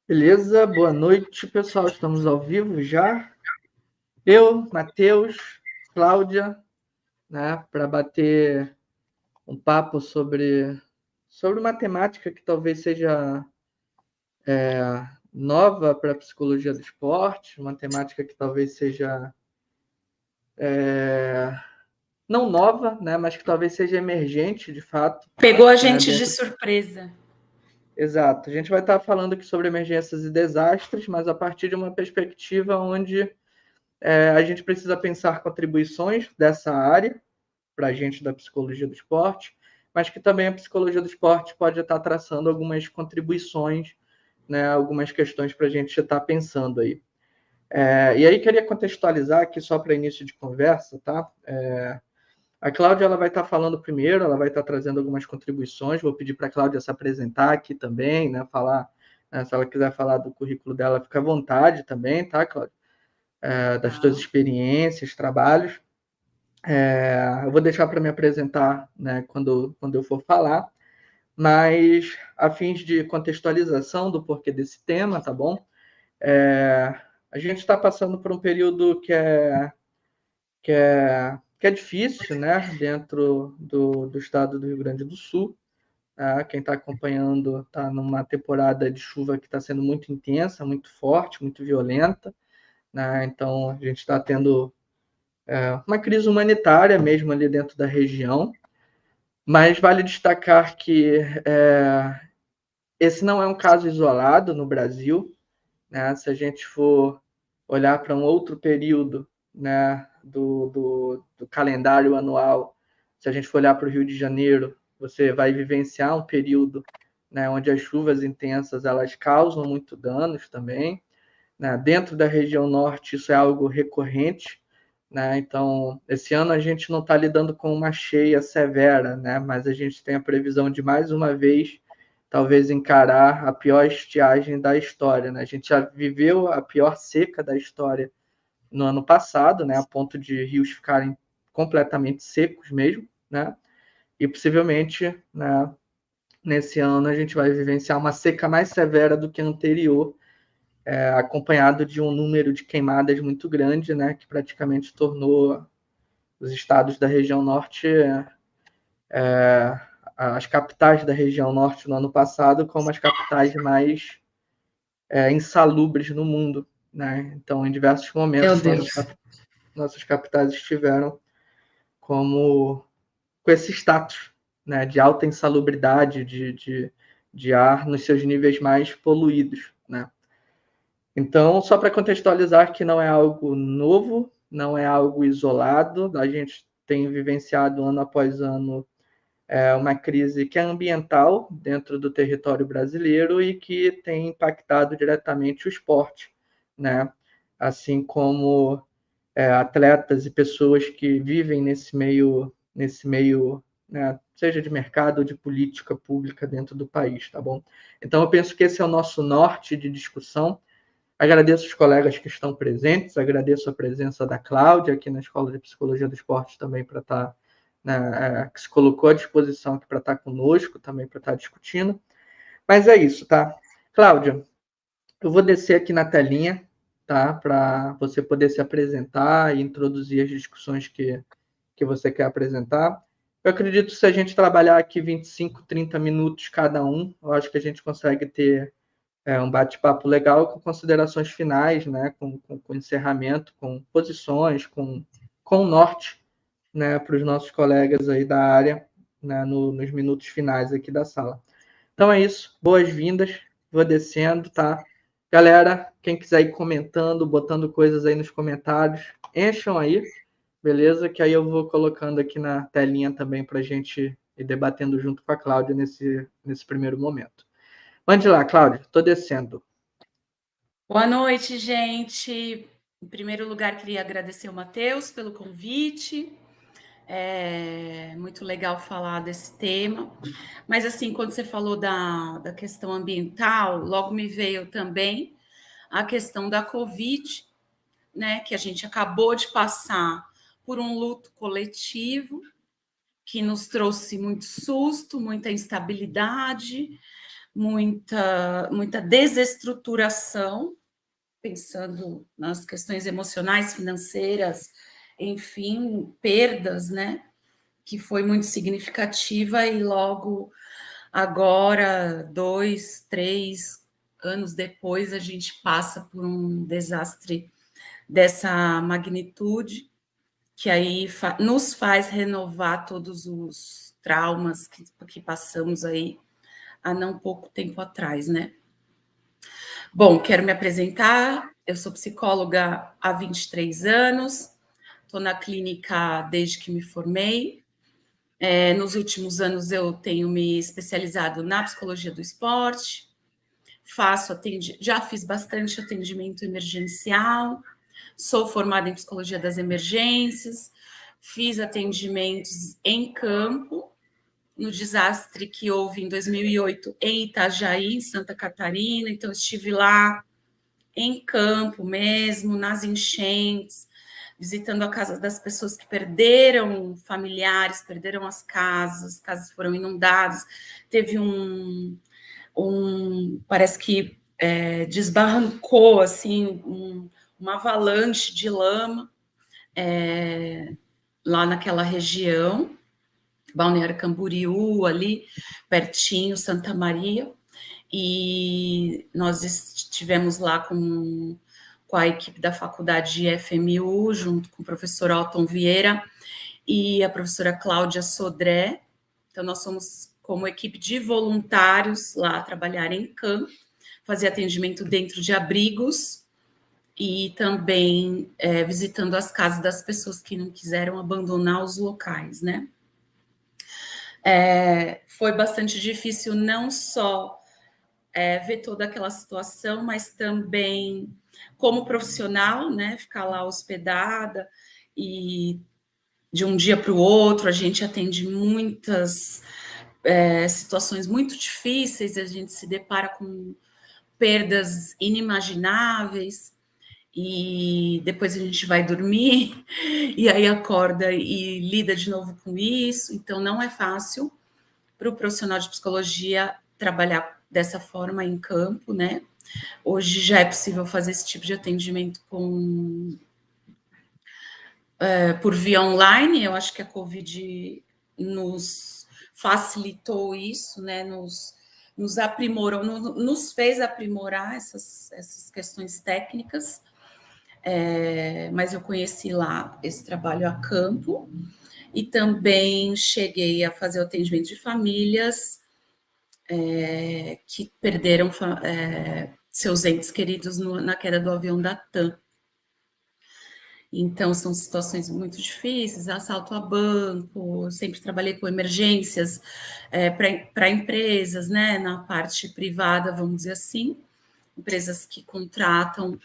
Beleza, boa noite, pessoal. Estamos ao vivo já. Eu, Matheus, Cláudia, né, para bater um papo sobre matemática que talvez seja nova para a psicologia do esporte, matemática que talvez seja não nova, né, mas que talvez seja emergente de fato, Pegou a né, gente de dentro. surpresa. Exato. A gente vai estar falando aqui sobre emergências e desastres, mas a partir de uma perspectiva onde a gente precisa pensar contribuições dessa área para a gente da psicologia do esporte, mas que também a psicologia do esporte pode estar traçando algumas contribuições, né, algumas questões para a gente estar pensando aí. E aí queria contextualizar aqui só para início de conversa, tá? A Cláudia ela vai estar falando primeiro, ela vai estar trazendo algumas contribuições. Vou pedir para a Cláudia se apresentar aqui também, né? Falar, né, se ela quiser falar do currículo dela, fica à vontade também, tá, Cláudia? Das suas Tá. experiências, trabalhos. Eu vou deixar para me apresentar, né, quando eu for falar, mas a fins de contextualização do porquê desse tema, tá bom? A gente está passando por um período que é difícil, né, dentro do estado do Rio Grande do Sul. Quem está acompanhando está numa temporada de chuva que está sendo muito intensa, muito forte, muito violenta, né? Então a gente está tendo uma crise humanitária mesmo ali dentro da região. Mas vale destacar que esse não é um caso isolado no Brasil, né? Se a gente for olhar para um outro período, né, do calendário anual, se a gente for olhar para o Rio de Janeiro, você vai vivenciar um período, né, onde as chuvas intensas elas causam muito danos também, né? Dentro da região norte, isso é algo recorrente, né? Então, esse ano a gente não está lidando com uma cheia severa, né? Mas a gente tem a previsão de, mais uma vez, talvez encarar a pior estiagem da história, né? A gente já viveu a pior seca da história no ano passado, né? A ponto de rios ficarem completamente secos mesmo, né? E possivelmente, né, nesse ano a gente vai vivenciar uma seca mais severa do que a anterior, acompanhado de um número de queimadas muito grande, né, que praticamente tornou os estados da região norte, as capitais da região norte no ano passado, como as capitais mais insalubres no mundo, né? Então, em diversos Meu momentos, Deus. nossas capitais estiveram como com esse status, né, de alta insalubridade de ar nos seus níveis mais poluídos, né? Então, só para contextualizar que não é algo novo, não é algo isolado, a gente tem vivenciado ano após ano uma crise que é ambiental dentro do território brasileiro e que tem impactado diretamente o esporte, né? Assim como atletas e pessoas que vivem nesse meio, né, seja de mercado ou de política pública dentro do país, tá bom? Então, eu penso que esse é o nosso norte de discussão. Agradeço os colegas que estão presentes, agradeço a presença da Cláudia aqui na Escola de Psicologia do Esporte também para estar, né, que se colocou à disposição aqui para estar conosco, também para estar discutindo. Mas é isso, tá? Cláudia, eu vou descer aqui na telinha, tá? Para você poder se apresentar e introduzir as discussões que você quer apresentar. Eu acredito que se a gente trabalhar aqui 25, 30 minutos cada um, eu acho que a gente consegue ter um bate-papo legal com considerações finais, né, com encerramento, com posições, com norte, né, para os nossos colegas aí da área, né, nos minutos finais aqui da sala. Então é isso, boas-vindas, vou descendo, tá? Galera, quem quiser ir comentando, botando coisas aí nos comentários, encham aí, beleza? Que aí eu vou colocando aqui na telinha também para a gente ir debatendo junto com a Cláudia nesse primeiro momento. Mande lá, Cláudia, estou descendo. Boa noite, gente. Em primeiro lugar, queria agradecer o Matheus pelo convite. É muito legal falar desse tema. Mas, assim, quando você falou da questão ambiental, logo me veio também a questão da Covid, né? Que a gente acabou de passar por um luto coletivo que nos trouxe muito susto, muita instabilidade, muita desestruturação, pensando nas questões emocionais, financeiras, enfim, perdas, né? Que foi muito significativa e logo agora, 2, 3 anos depois, a gente passa por um desastre dessa magnitude, que aí nos faz renovar todos os traumas que passamos aí há não pouco tempo atrás, né? Bom, quero me apresentar. Eu sou psicóloga há 23 anos, estou na clínica desde que me formei. Nos últimos anos eu tenho me especializado na psicologia do esporte, já fiz bastante atendimento emergencial, sou formada em psicologia das emergências, fiz atendimentos em campo, no desastre que houve em 2008 em Itajaí, em Santa Catarina, então estive lá em campo mesmo, nas enchentes, visitando a casa das pessoas que perderam familiares, perderam as casas foram inundadas, teve parece que desbarrancou assim uma avalanche de lama lá naquela região, Balneário Camboriú, ali pertinho, Santa Maria, e nós estivemos lá com a equipe da faculdade de FMU, junto com o professor Alton Vieira e a professora Cláudia Sodré. Então, nós somos como equipe de voluntários lá trabalhar em campo, fazer atendimento dentro de abrigos e também visitando as casas das pessoas que não quiseram abandonar os locais, né? Foi bastante difícil não só ver toda aquela situação, mas também como profissional, né? Ficar lá hospedada e de um dia para o outro a gente atende muitas situações muito difíceis, a gente se depara com perdas inimagináveis e depois a gente vai dormir e aí acorda e lida de novo com isso, então não é fácil para o profissional de psicologia trabalhar dessa forma em campo, né? Hoje já é possível fazer esse tipo de atendimento por via online. Eu acho que a Covid nos facilitou isso, né? Nos aprimorou, nos fez aprimorar essas questões técnicas. Mas eu conheci lá esse trabalho a campo e também cheguei a fazer o atendimento de famílias que perderam seus entes queridos na queda do avião da TAM. Então, são situações muito difíceis, assalto a banco, sempre trabalhei com emergências para empresas, né, na parte privada, vamos dizer assim, empresas que contratam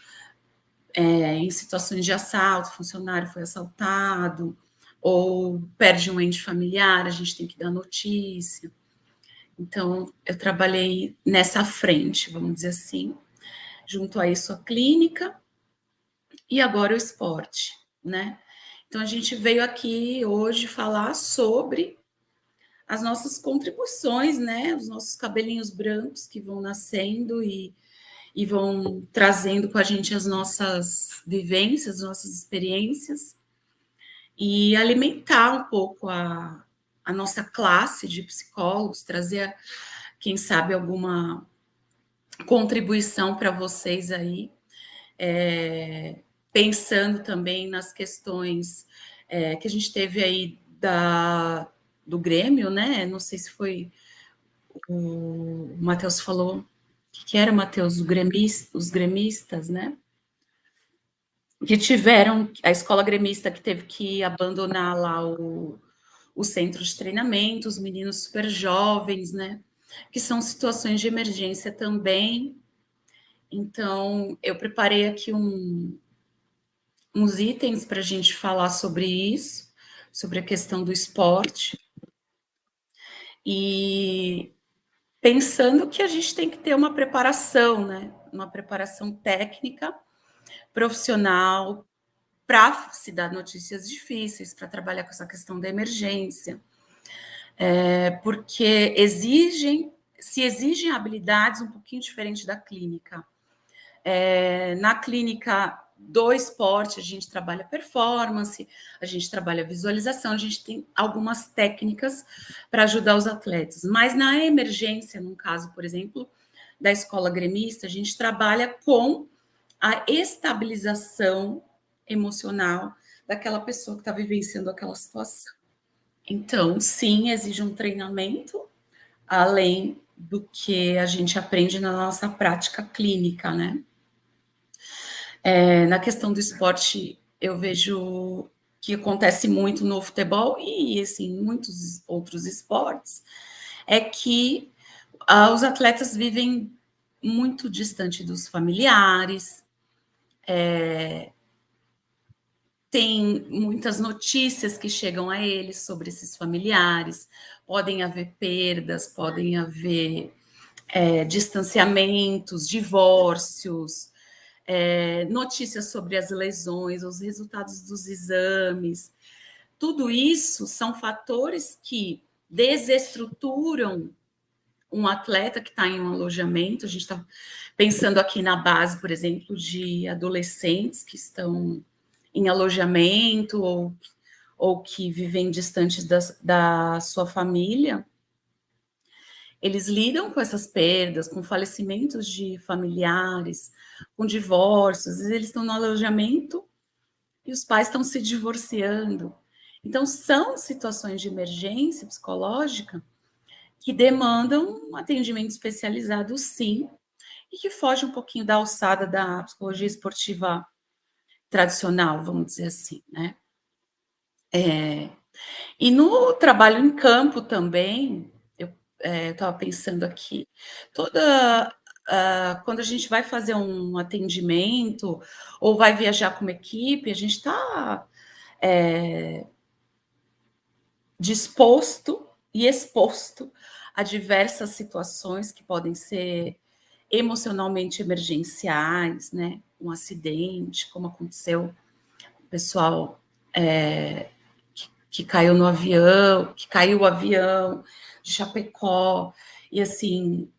em situações de assalto, funcionário foi assaltado, ou perde um ente familiar, a gente tem que dar notícia. Então, eu trabalhei nessa frente, vamos dizer assim, junto a isso a clínica e agora o esporte, né? Então, a gente veio aqui hoje falar sobre as nossas contribuições, né? Os nossos cabelinhos brancos que vão nascendo e vão trazendo com a gente as nossas vivências, as nossas experiências e alimentar um pouco a nossa classe de psicólogos, trazer, quem sabe, alguma contribuição para vocês aí, pensando também nas questões que a gente teve aí do Grêmio, né? Não sei se foi o Matheus falou, o que era, Matheus? Os gremistas, né? Que tiveram, a escola gremista que teve que abandonar lá o centro de treinamento, os meninos super jovens, né? Que são situações de emergência também. Então, eu preparei aqui uns itens para a gente falar sobre isso, sobre a questão do esporte. E pensando que a gente tem que ter uma preparação, né? Uma preparação técnica, profissional, para se dar notícias difíceis, para trabalhar com essa questão da emergência, porque se exigem habilidades um pouquinho diferentes da clínica. Na clínica do esporte, a gente trabalha performance, a gente trabalha visualização, a gente tem algumas técnicas para ajudar os atletas. Mas na emergência, num caso, por exemplo, da escola gremista, a gente trabalha com a estabilização emocional daquela pessoa que está vivenciando aquela situação. Então, sim, exige um treinamento, além do que a gente aprende na nossa prática clínica, né? Na questão do esporte, eu vejo que acontece muito no futebol e, assim, muitos outros esportes, é que os atletas vivem muito distante dos familiares, tem muitas notícias que chegam a eles sobre esses familiares, podem haver perdas, podem haver distanciamentos, divórcios, notícias sobre as lesões, os resultados dos exames. Tudo isso são fatores que desestruturam um atleta que está em um alojamento. A gente está pensando aqui na base, por exemplo, de adolescentes que estão em alojamento ou que vivem distantes da sua família. Eles lidam com essas perdas, com falecimentos de familiares, com divórcios, eles estão no alojamento e os pais estão se divorciando. Então, são situações de emergência psicológica que demandam um atendimento especializado, sim, e que foge um pouquinho da alçada da psicologia esportiva tradicional, vamos dizer assim, né? E no trabalho em campo também, eu estava pensando aqui, quando a gente vai fazer um atendimento ou vai viajar com uma equipe, a gente está disposto e exposto a diversas situações que podem ser emocionalmente emergenciais, né? Um acidente, como aconteceu, o pessoal que caiu no avião, que caiu o avião de Chapecó, e assim,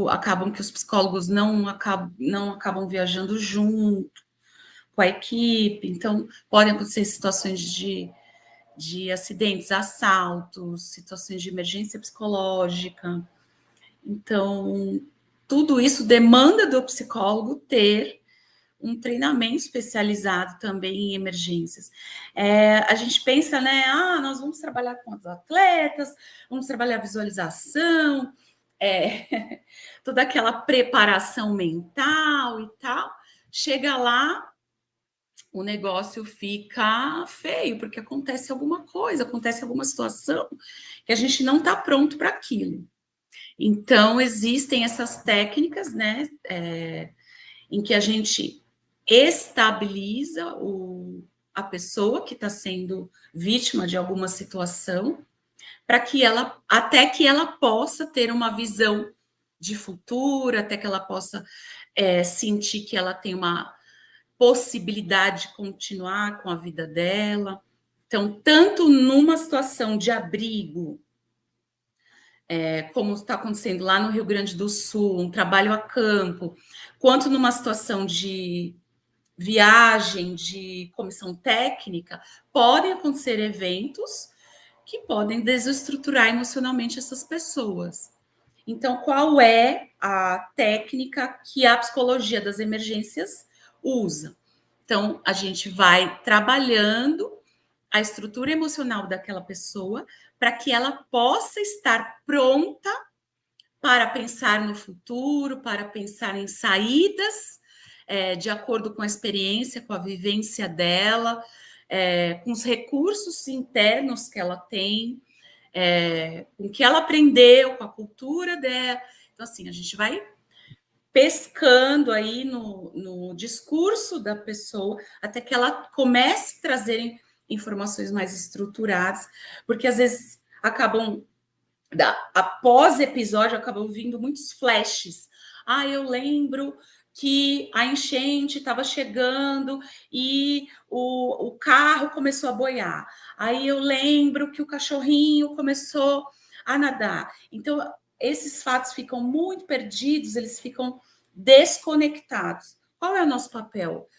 acabam que os psicólogos não acabam viajando junto com a equipe, então podem acontecer situações de acidentes, assaltos, situações de emergência psicológica. Então, tudo isso demanda do psicólogo ter um treinamento especializado também em emergências. A gente pensa, né? Nós vamos trabalhar com os atletas, vamos trabalhar visualização, toda aquela preparação mental e tal. Chega lá, o negócio fica feio, porque acontece alguma coisa, acontece alguma situação que a gente não está pronto para aquilo. Então, existem essas técnicas, né? Em que a gente estabiliza a pessoa que está sendo vítima de alguma situação, para que até que ela possa ter uma visão de futuro, até que ela possa sentir que ela tem uma possibilidade de continuar com a vida dela. Então, tanto numa situação de abrigo, como está acontecendo lá no Rio Grande do Sul, um trabalho a campo, quanto numa situação de viagem, de comissão técnica, podem acontecer eventos que podem desestruturar emocionalmente essas pessoas. Então, qual é a técnica que a psicologia das emergências usa? Então, a gente vai trabalhando a estrutura emocional daquela pessoa para que ela possa estar pronta para pensar no futuro, para pensar em saídas, de acordo com a experiência, com a vivência dela, com os recursos internos que ela tem, com o que ela aprendeu, com a cultura dela. Então, assim, a gente vai pescando aí no discurso da pessoa até que ela comece a trazer informações mais estruturadas, porque às vezes após episódio, acabam vindo muitos flashes. Eu lembro que a enchente estava chegando e o carro começou a boiar. Aí eu lembro que o cachorrinho começou a nadar. Então, esses fatos ficam muito perdidos, eles ficam desconectados. Qual é o nosso papel?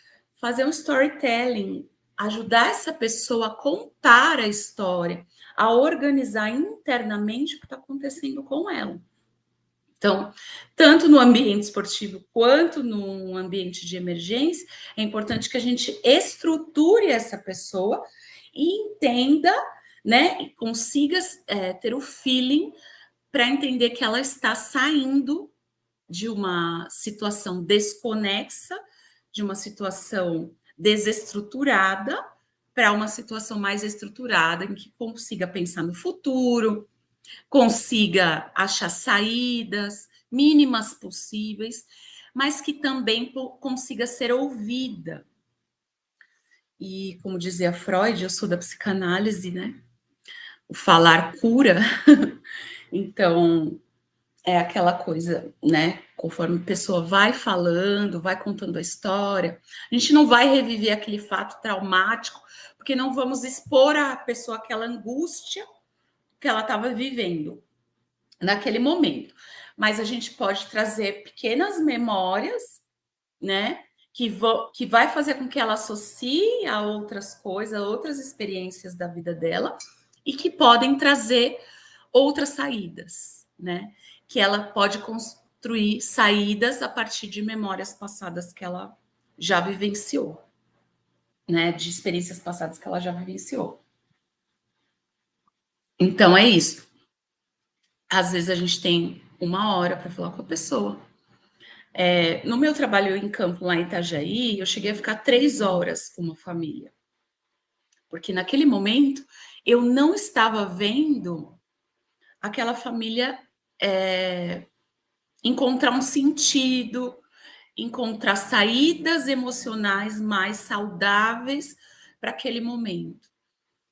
Fazer um storytelling, ajudar essa pessoa a contar a história, a organizar internamente o que está acontecendo com ela. Então, tanto no ambiente esportivo quanto no ambiente de emergência, é importante que a gente estruture essa pessoa e entenda, né, e consiga ter o feeling para entender que ela está saindo de uma situação desconexa, de uma situação desestruturada, para uma situação mais estruturada, em que consiga pensar no futuro, consiga achar saídas mínimas possíveis, mas que também consiga ser ouvida. E, como dizia Freud, eu sou da psicanálise, né? O falar cura. Então, é aquela coisa, né? Conforme a pessoa vai falando, vai contando a história, a gente não vai reviver aquele fato traumático, porque não vamos expor a pessoa àquela angústia que ela estava vivendo naquele momento. Mas a gente pode trazer pequenas memórias, né? Que vai fazer com que ela associe a outras coisas, a outras experiências da vida dela, e que podem trazer outras saídas, né? Que ela pode construir saídas a partir de memórias passadas que ela já vivenciou, né? De experiências passadas que ela já vivenciou. Então é isso. Às vezes a gente tem 1 hora para falar com a pessoa. No meu trabalho em campo lá em Itajaí, eu cheguei a ficar 3 horas com uma família. Porque naquele momento eu não estava vendo aquela família encontrar um sentido, encontrar saídas emocionais mais saudáveis para aquele momento.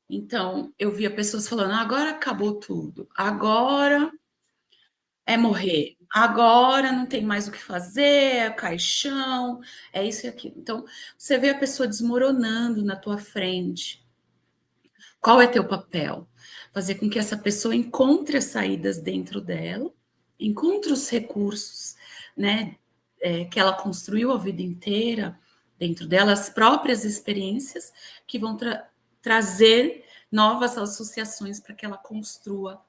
Então, eu via pessoas falando: agora acabou tudo, agora é morrer, agora não tem mais o que fazer, é caixão, é isso e aquilo. Então, você vê a pessoa desmoronando na tua frente. Qual é teu papel? Fazer com que essa pessoa encontre as saídas dentro dela, encontre os recursos, né, que ela construiu a vida inteira dentro dela, as próprias experiências que vão trazer novas associações para que ela construa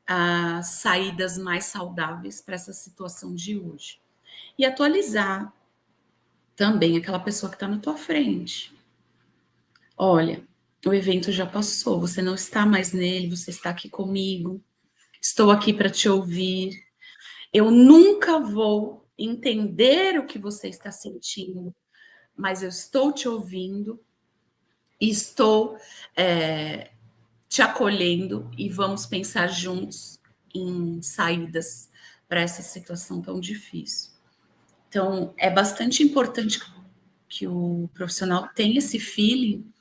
as saídas mais saudáveis para essa situação de hoje. E atualizar também aquela pessoa que está na tua frente. Olha, o evento já passou, você não está mais nele, você está aqui comigo, estou aqui para te ouvir. Eu nunca vou entender o que você está sentindo, mas eu estou te ouvindo, estou te acolhendo e vamos pensar juntos em saídas para essa situação tão difícil. Então, é bastante importante que o profissional tenha esse feeling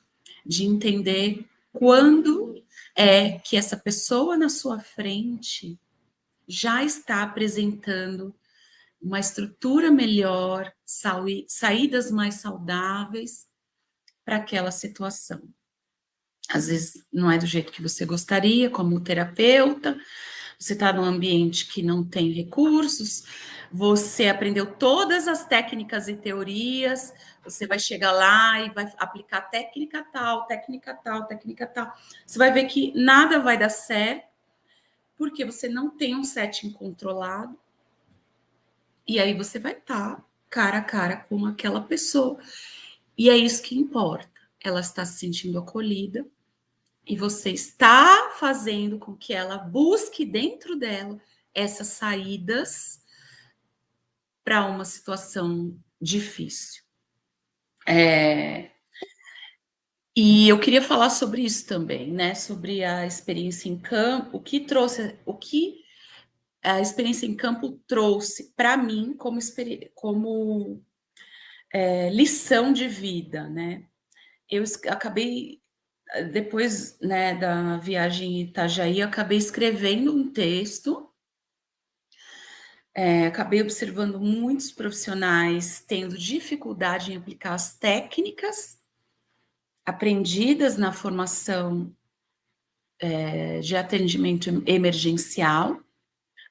de entender quando é que essa pessoa na sua frente já está apresentando uma estrutura melhor, saídas mais saudáveis para aquela situação. Às vezes não é do jeito que você gostaria, como terapeuta, você está num ambiente que não tem recursos, você aprendeu todas as técnicas e teorias, você vai chegar lá e vai aplicar técnica tal, técnica tal, técnica tal. Você vai ver que nada vai dar certo, porque você não tem um setting controlado, e aí você vai estar cara a cara com aquela pessoa. E é isso que importa. Ela está se sentindo acolhida, e você está fazendo com que ela busque dentro dela essas saídas para uma situação difícil. E eu queria falar sobre isso também, né? Sobre a experiência em campo, o que a experiência em campo trouxe para mim como lição de vida, né? Eu acabei, depois, né, da viagem em Itajaí, eu acabei escrevendo um texto. Acabei observando muitos profissionais tendo dificuldade em aplicar as técnicas aprendidas na formação de atendimento emergencial,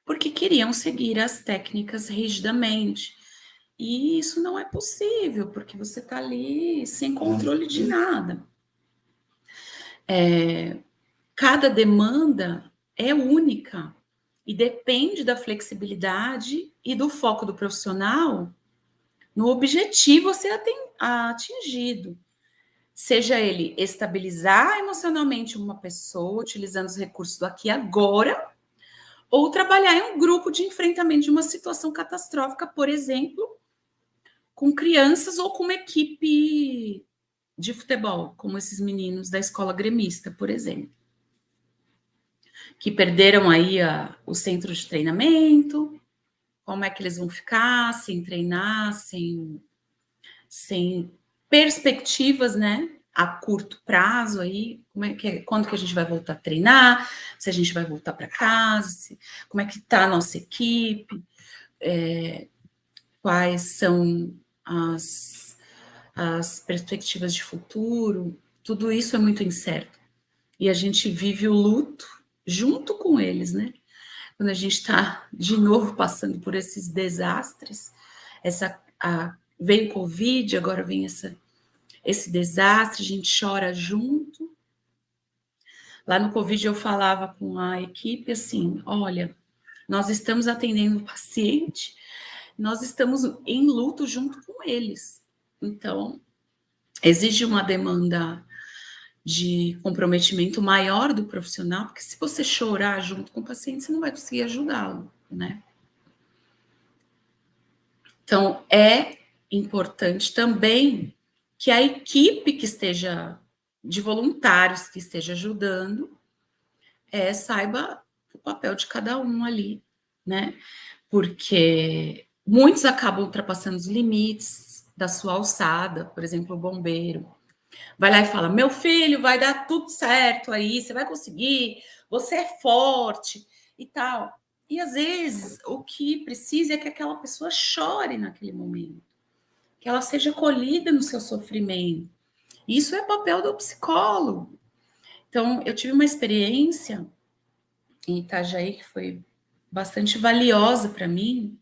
porque queriam seguir as técnicas rigidamente. E isso não é possível, porque você está ali sem controle de nada. Cada demanda é única e depende da flexibilidade e do foco do profissional no objetivo a ser atingido. Seja ele estabilizar emocionalmente uma pessoa, utilizando os recursos do aqui e agora, ou trabalhar em um grupo de enfrentamento de uma situação catastrófica, por exemplo, com crianças ou com uma equipe de futebol, como esses meninos da escola gremista, por exemplo, que perderam aí o centro de treinamento, como é que eles vão ficar sem treinar, sem perspectivas, né, a curto prazo aí, quando que a gente vai voltar a treinar, se a gente vai voltar para casa, como é que está a nossa equipe, quais são as perspectivas de futuro, tudo isso é muito incerto. E a gente vive o luto junto com eles, né? Quando a gente está de novo passando por esses desastres, veio o Covid, agora vem esse desastre, a gente chora junto. Lá no Covid eu falava com a equipe assim, olha, nós estamos atendendo o paciente, nós estamos em luto junto com eles. Então, exige uma demanda de comprometimento maior do profissional, porque se você chorar junto com o paciente, você não vai conseguir ajudá-lo, né? Então, é importante também que a equipe que esteja, de voluntários que esteja ajudando, saiba o papel de cada um ali, né? Porque muitos acabam ultrapassando os limites da sua alçada, por exemplo, o bombeiro. Vai lá e fala: meu filho, vai dar tudo certo aí, você vai conseguir, você é forte e tal. E às vezes o que precisa é que aquela pessoa chore naquele momento, que ela seja acolhida no seu sofrimento. Isso é papel do psicólogo. Então, eu tive uma experiência em Itajaí que foi bastante valiosa para mim,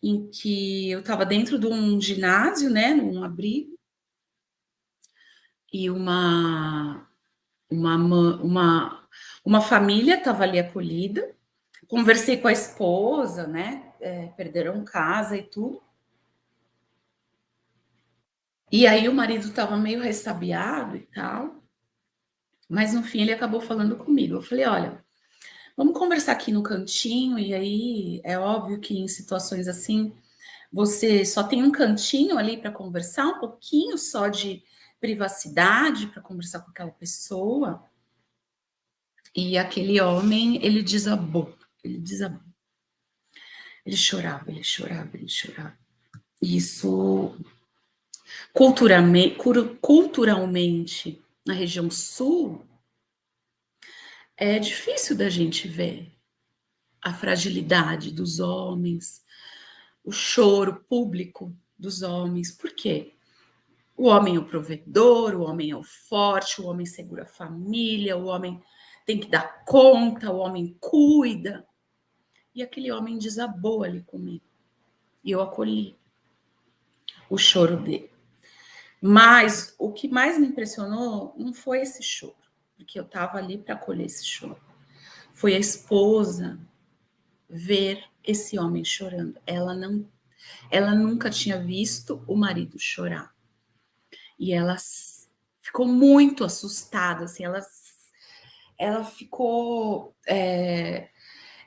em que eu estava dentro de um ginásio, né, num abrigo, e uma família estava ali acolhida. Conversei com a esposa, né? Perderam casa e tudo. E aí o marido estava meio ressabiado e tal, mas no fim ele acabou falando comigo. Eu falei: olha, vamos conversar aqui no cantinho. E aí é óbvio que em situações assim você só tem um cantinho ali para conversar, um pouquinho só de privacidade para conversar com aquela pessoa. E aquele homem, ele desabou. Ele chorava, ele chorava, ele chorava. Isso, culturalmente, na região sul, é difícil da gente ver a fragilidade dos homens, o choro público dos homens. Por quê? O homem é o provedor, o homem é o forte, o homem segura a família, o homem tem que dar conta, o homem cuida. E aquele homem desabou ali comigo. E eu acolhi o choro dele. Mas o que mais me impressionou não foi esse choro, porque eu estava ali para acolher esse choro. Foi a esposa ver esse homem chorando. Ela nunca tinha visto o marido chorar. E ela ficou muito assustada, assim, ela ficou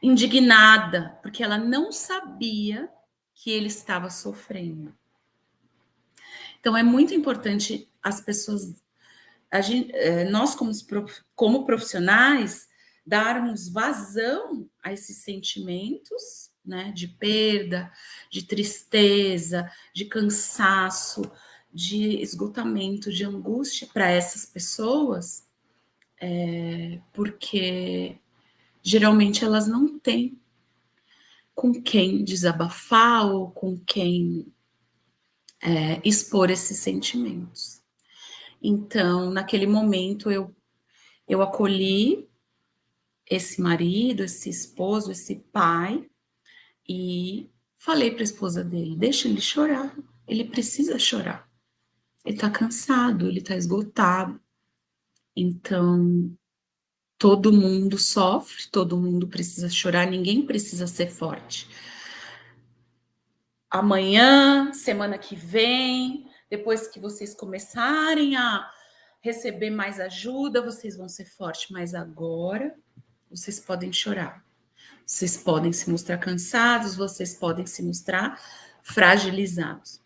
indignada, porque ela não sabia que ele estava sofrendo. Então, é muito importante as pessoas, nós como profissionais, darmos vazão a esses sentimentos, né, de perda, de tristeza, de cansaço, de esgotamento, de angústia para essas pessoas, porque geralmente elas não têm com quem desabafar ou com quem expor esses sentimentos. Então, naquele momento, eu acolhi esse marido, esse esposo, esse pai, e falei para a esposa dele: deixa ele chorar, ele precisa chorar. Ele está cansado, ele está esgotado. Então, todo mundo sofre, todo mundo precisa chorar, ninguém precisa ser forte. Amanhã, semana que vem, depois que vocês começarem a receber mais ajuda, vocês vão ser fortes, mas agora vocês podem chorar. Vocês podem se mostrar cansados, vocês podem se mostrar fragilizados.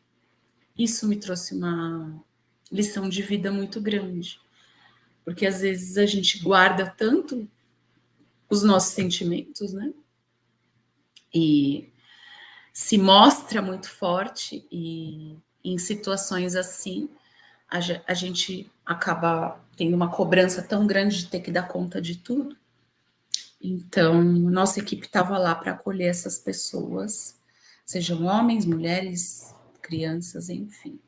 Isso me trouxe uma lição de vida muito grande, porque às vezes a gente guarda tanto os nossos sentimentos, né? E se mostra muito forte, e em situações assim, a gente acaba tendo uma cobrança tão grande de ter que dar conta de tudo. Então, nossa equipe estava lá para acolher essas pessoas, sejam homens, mulheres, crianças, enfim.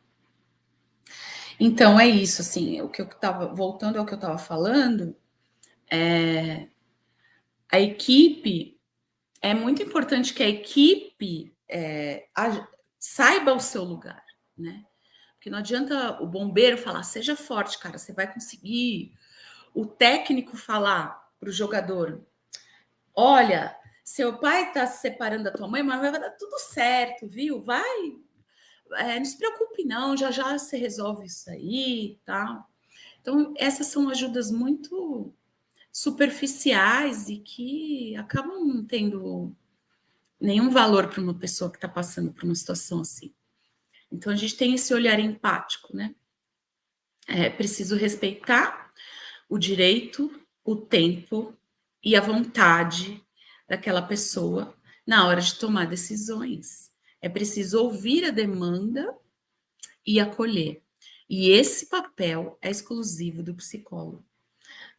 Então, é isso, assim, o que eu estava, voltando ao que eu estava falando, a equipe, é muito importante que a equipe saiba o seu lugar, né? Porque não adianta o bombeiro falar, seja forte, cara, você vai conseguir. O técnico falar para o jogador, olha, seu pai está se separando da tua mãe, mas vai dar tudo certo, viu? Vai, não se preocupe não, já já você resolve isso aí, tá? Então, essas são ajudas muito superficiais e que acabam não tendo nenhum valor para uma pessoa que está passando por uma situação assim. Então, a gente tem esse olhar empático, né? É preciso respeitar o direito, o tempo e a vontade daquela pessoa na hora de tomar decisões. É preciso ouvir a demanda e acolher. E esse papel é exclusivo do psicólogo.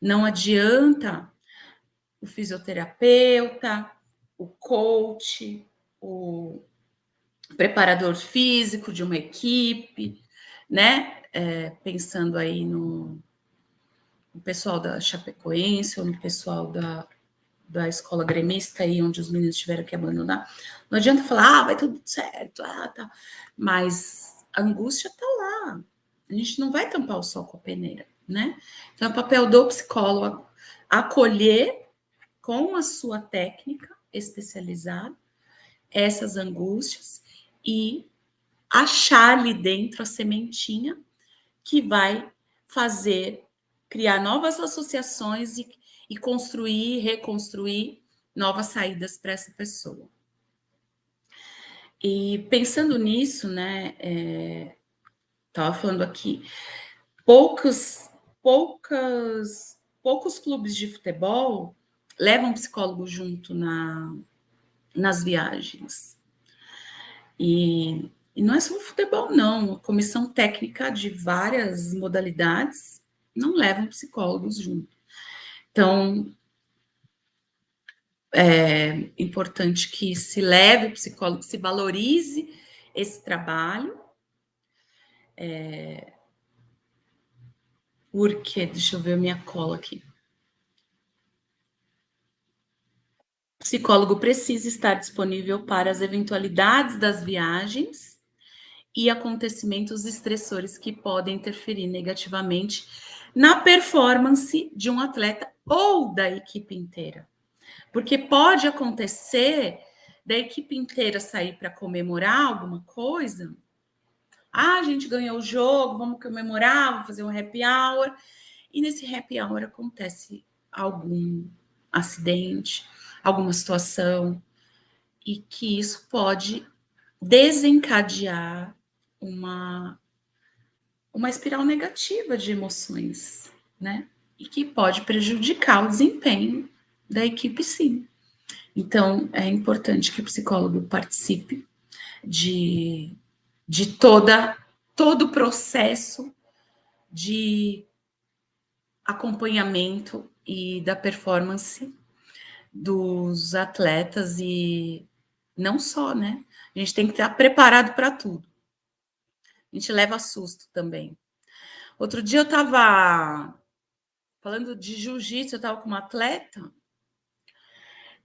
Não adianta o fisioterapeuta, o coach, o preparador físico de uma equipe, né? Pensando aí no pessoal da Chapecoense ou no pessoal da escola gremista, aí onde os meninos tiveram que abandonar. Não adianta falar, vai tudo certo, tá. Mas a angústia está lá. A gente não vai tampar o sol com a peneira, né? Então, é o papel do psicólogo acolher com a sua técnica especializada essas angústias e achar ali dentro a sementinha que vai fazer criar novas associações e construir, reconstruir novas saídas para essa pessoa. E pensando nisso, né, estava falando aqui, poucos clubes de futebol levam psicólogo junto nas viagens. E não é só o futebol, não. A comissão técnica de várias modalidades não levam psicólogos junto. Então, é importante que se leve o psicólogo, se valorize esse trabalho. Porque, deixa eu ver a minha cola aqui. O psicólogo precisa estar disponível para as eventualidades das viagens e acontecimentos estressores que podem interferir negativamente na performance de um atleta ou da equipe inteira. Porque pode acontecer da equipe inteira sair para comemorar alguma coisa. Ah, a gente ganhou o jogo, vamos comemorar, vamos fazer um happy hour. E nesse happy hour acontece algum acidente, alguma situação, e que isso pode desencadear uma espiral negativa de emoções, né? E que pode prejudicar o desempenho da equipe, sim. Então, é importante que o psicólogo participe de todo o processo de acompanhamento e da performance dos atletas, e não só, né? A gente tem que estar preparado para tudo. A gente leva susto também. Outro dia eu estava falando de jiu-jitsu, eu estava com uma atleta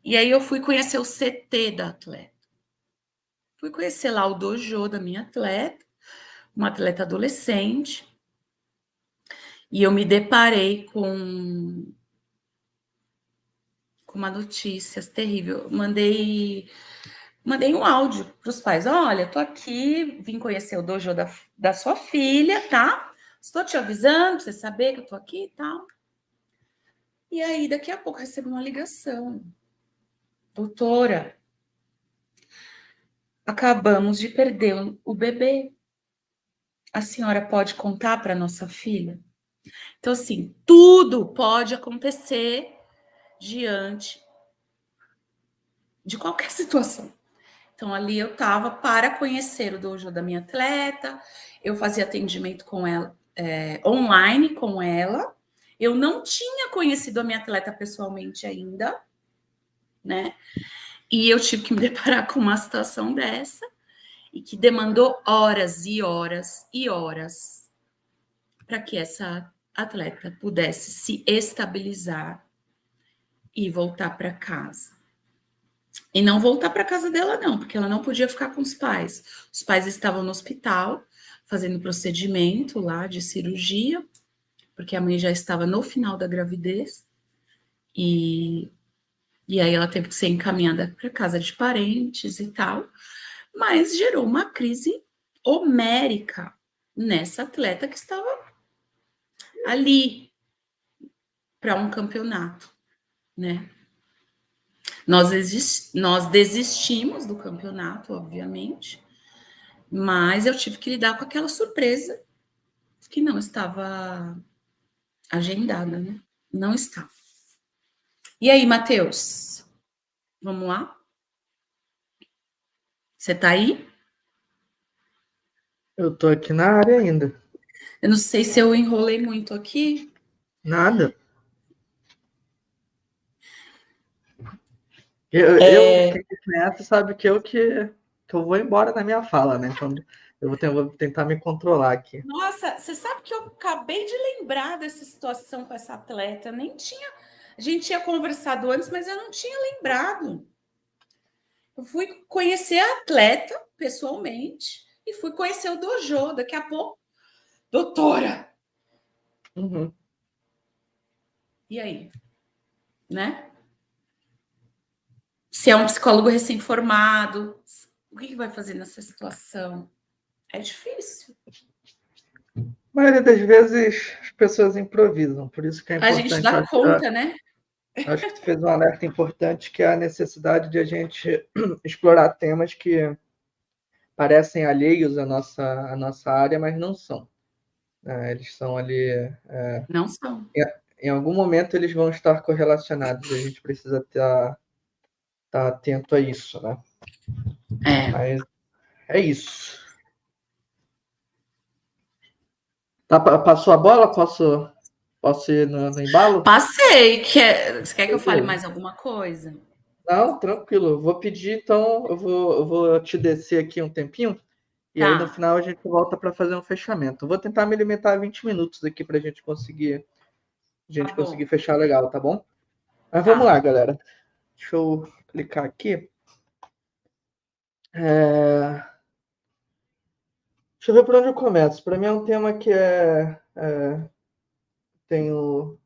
E aí eu fui conhecer o CT da atleta. Fui conhecer lá o dojo da minha atleta, uma atleta adolescente, e eu me deparei com uma notícia terrível. Mandei um áudio para os pais. Olha, tô aqui, vim conhecer o dojo da sua filha, tá? Estou te avisando para você saber que eu tô aqui e tal. E aí, daqui a pouco, recebo uma ligação. Doutora, acabamos de perder o bebê. A senhora pode contar para nossa filha? Então, assim, tudo pode acontecer diante de qualquer situação. Então, ali eu estava para conhecer o dojo da minha atleta, eu fazia atendimento com ela, online com ela. Eu não tinha conhecido a minha atleta pessoalmente ainda, né? E eu tive que me deparar com uma situação dessa e que demandou horas e horas e horas para que essa atleta pudesse se estabilizar e voltar para casa. E não voltar para casa dela, não, porque ela não podia ficar com os pais. Os pais estavam no hospital fazendo procedimento lá de cirurgia, porque a mãe já estava no final da gravidez. E aí ela teve que ser encaminhada para casa de parentes e tal. Mas gerou uma crise homérica nessa atleta que estava ali para um campeonato, né? Nós desistimos do campeonato, obviamente, mas eu tive que lidar com aquela surpresa que não estava agendada, né? Não está. E aí, Matheus? Vamos lá? Você tá aí? Eu tô aqui na área ainda. Eu não sei se eu enrolei muito aqui. Nada. Quem me conhece sabe que eu vou embora na minha fala, né? Quando vou tentar me controlar aqui. Nossa, você sabe que eu acabei de lembrar dessa situação com essa atleta. Nem tinha. A gente tinha conversado antes, mas eu não tinha lembrado. Eu fui conhecer a atleta pessoalmente e fui conhecer o dojo. Daqui a pouco, doutora. Uhum. E aí? Né? Se é um psicólogo recém-formado, o que vai fazer nessa situação? É difícil. A maioria das vezes as pessoas improvisam, por isso que é A gente importante. dá conta, né? Acho que tu fez um alerta importante, que é a necessidade de a gente explorar temas que parecem alheios à nossa área, mas não são. Eles são ali. Não são. Em algum momento eles vão estar correlacionados, a gente precisa estar atento a isso, né? É. Mas é isso. Passou a bola? Posso ir no embalo? Passei. Você quer que eu fale Beleza. mais alguma coisa? Não, tranquilo. Vou pedir, então, eu vou te descer aqui um tempinho, e aí no Tá. final a gente volta para fazer um fechamento. Eu vou tentar me limitar a 20 minutos aqui para a Tá gente conseguir bom. fechar legal, tá bom? Mas vamos Tá. lá, galera. Deixa eu clicar aqui. É, Deixa eu ver por onde eu começo. Para mim é um tema que tenho,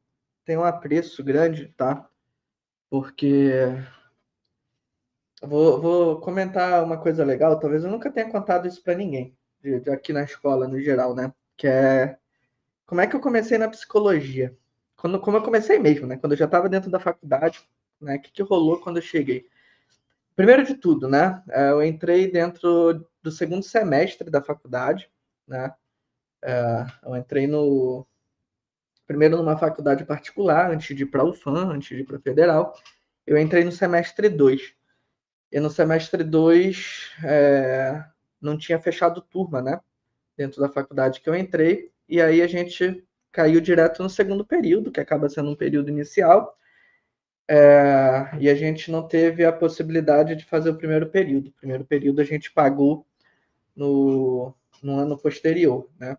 tem um apreço grande, tá? Porque vou comentar uma coisa legal, talvez eu nunca tenha contado isso para ninguém, aqui na escola, no geral, né? Que é como é que eu comecei na psicologia. Como eu comecei mesmo, né? Quando eu já estava dentro da faculdade, né? O que rolou quando eu cheguei? Primeiro de tudo, né? Eu entrei dentro do segundo semestre da faculdade, né? Eu entrei primeiro numa faculdade particular, antes de ir para a UFAM, antes de ir para a Federal. Eu entrei no semestre 2. E no semestre 2 não tinha fechado turma, né? Dentro da faculdade que eu entrei. E aí a gente caiu direto no segundo período, que acaba sendo um período inicial. E a gente não teve a possibilidade de fazer o primeiro período. O primeiro período a gente pagou no ano posterior, né?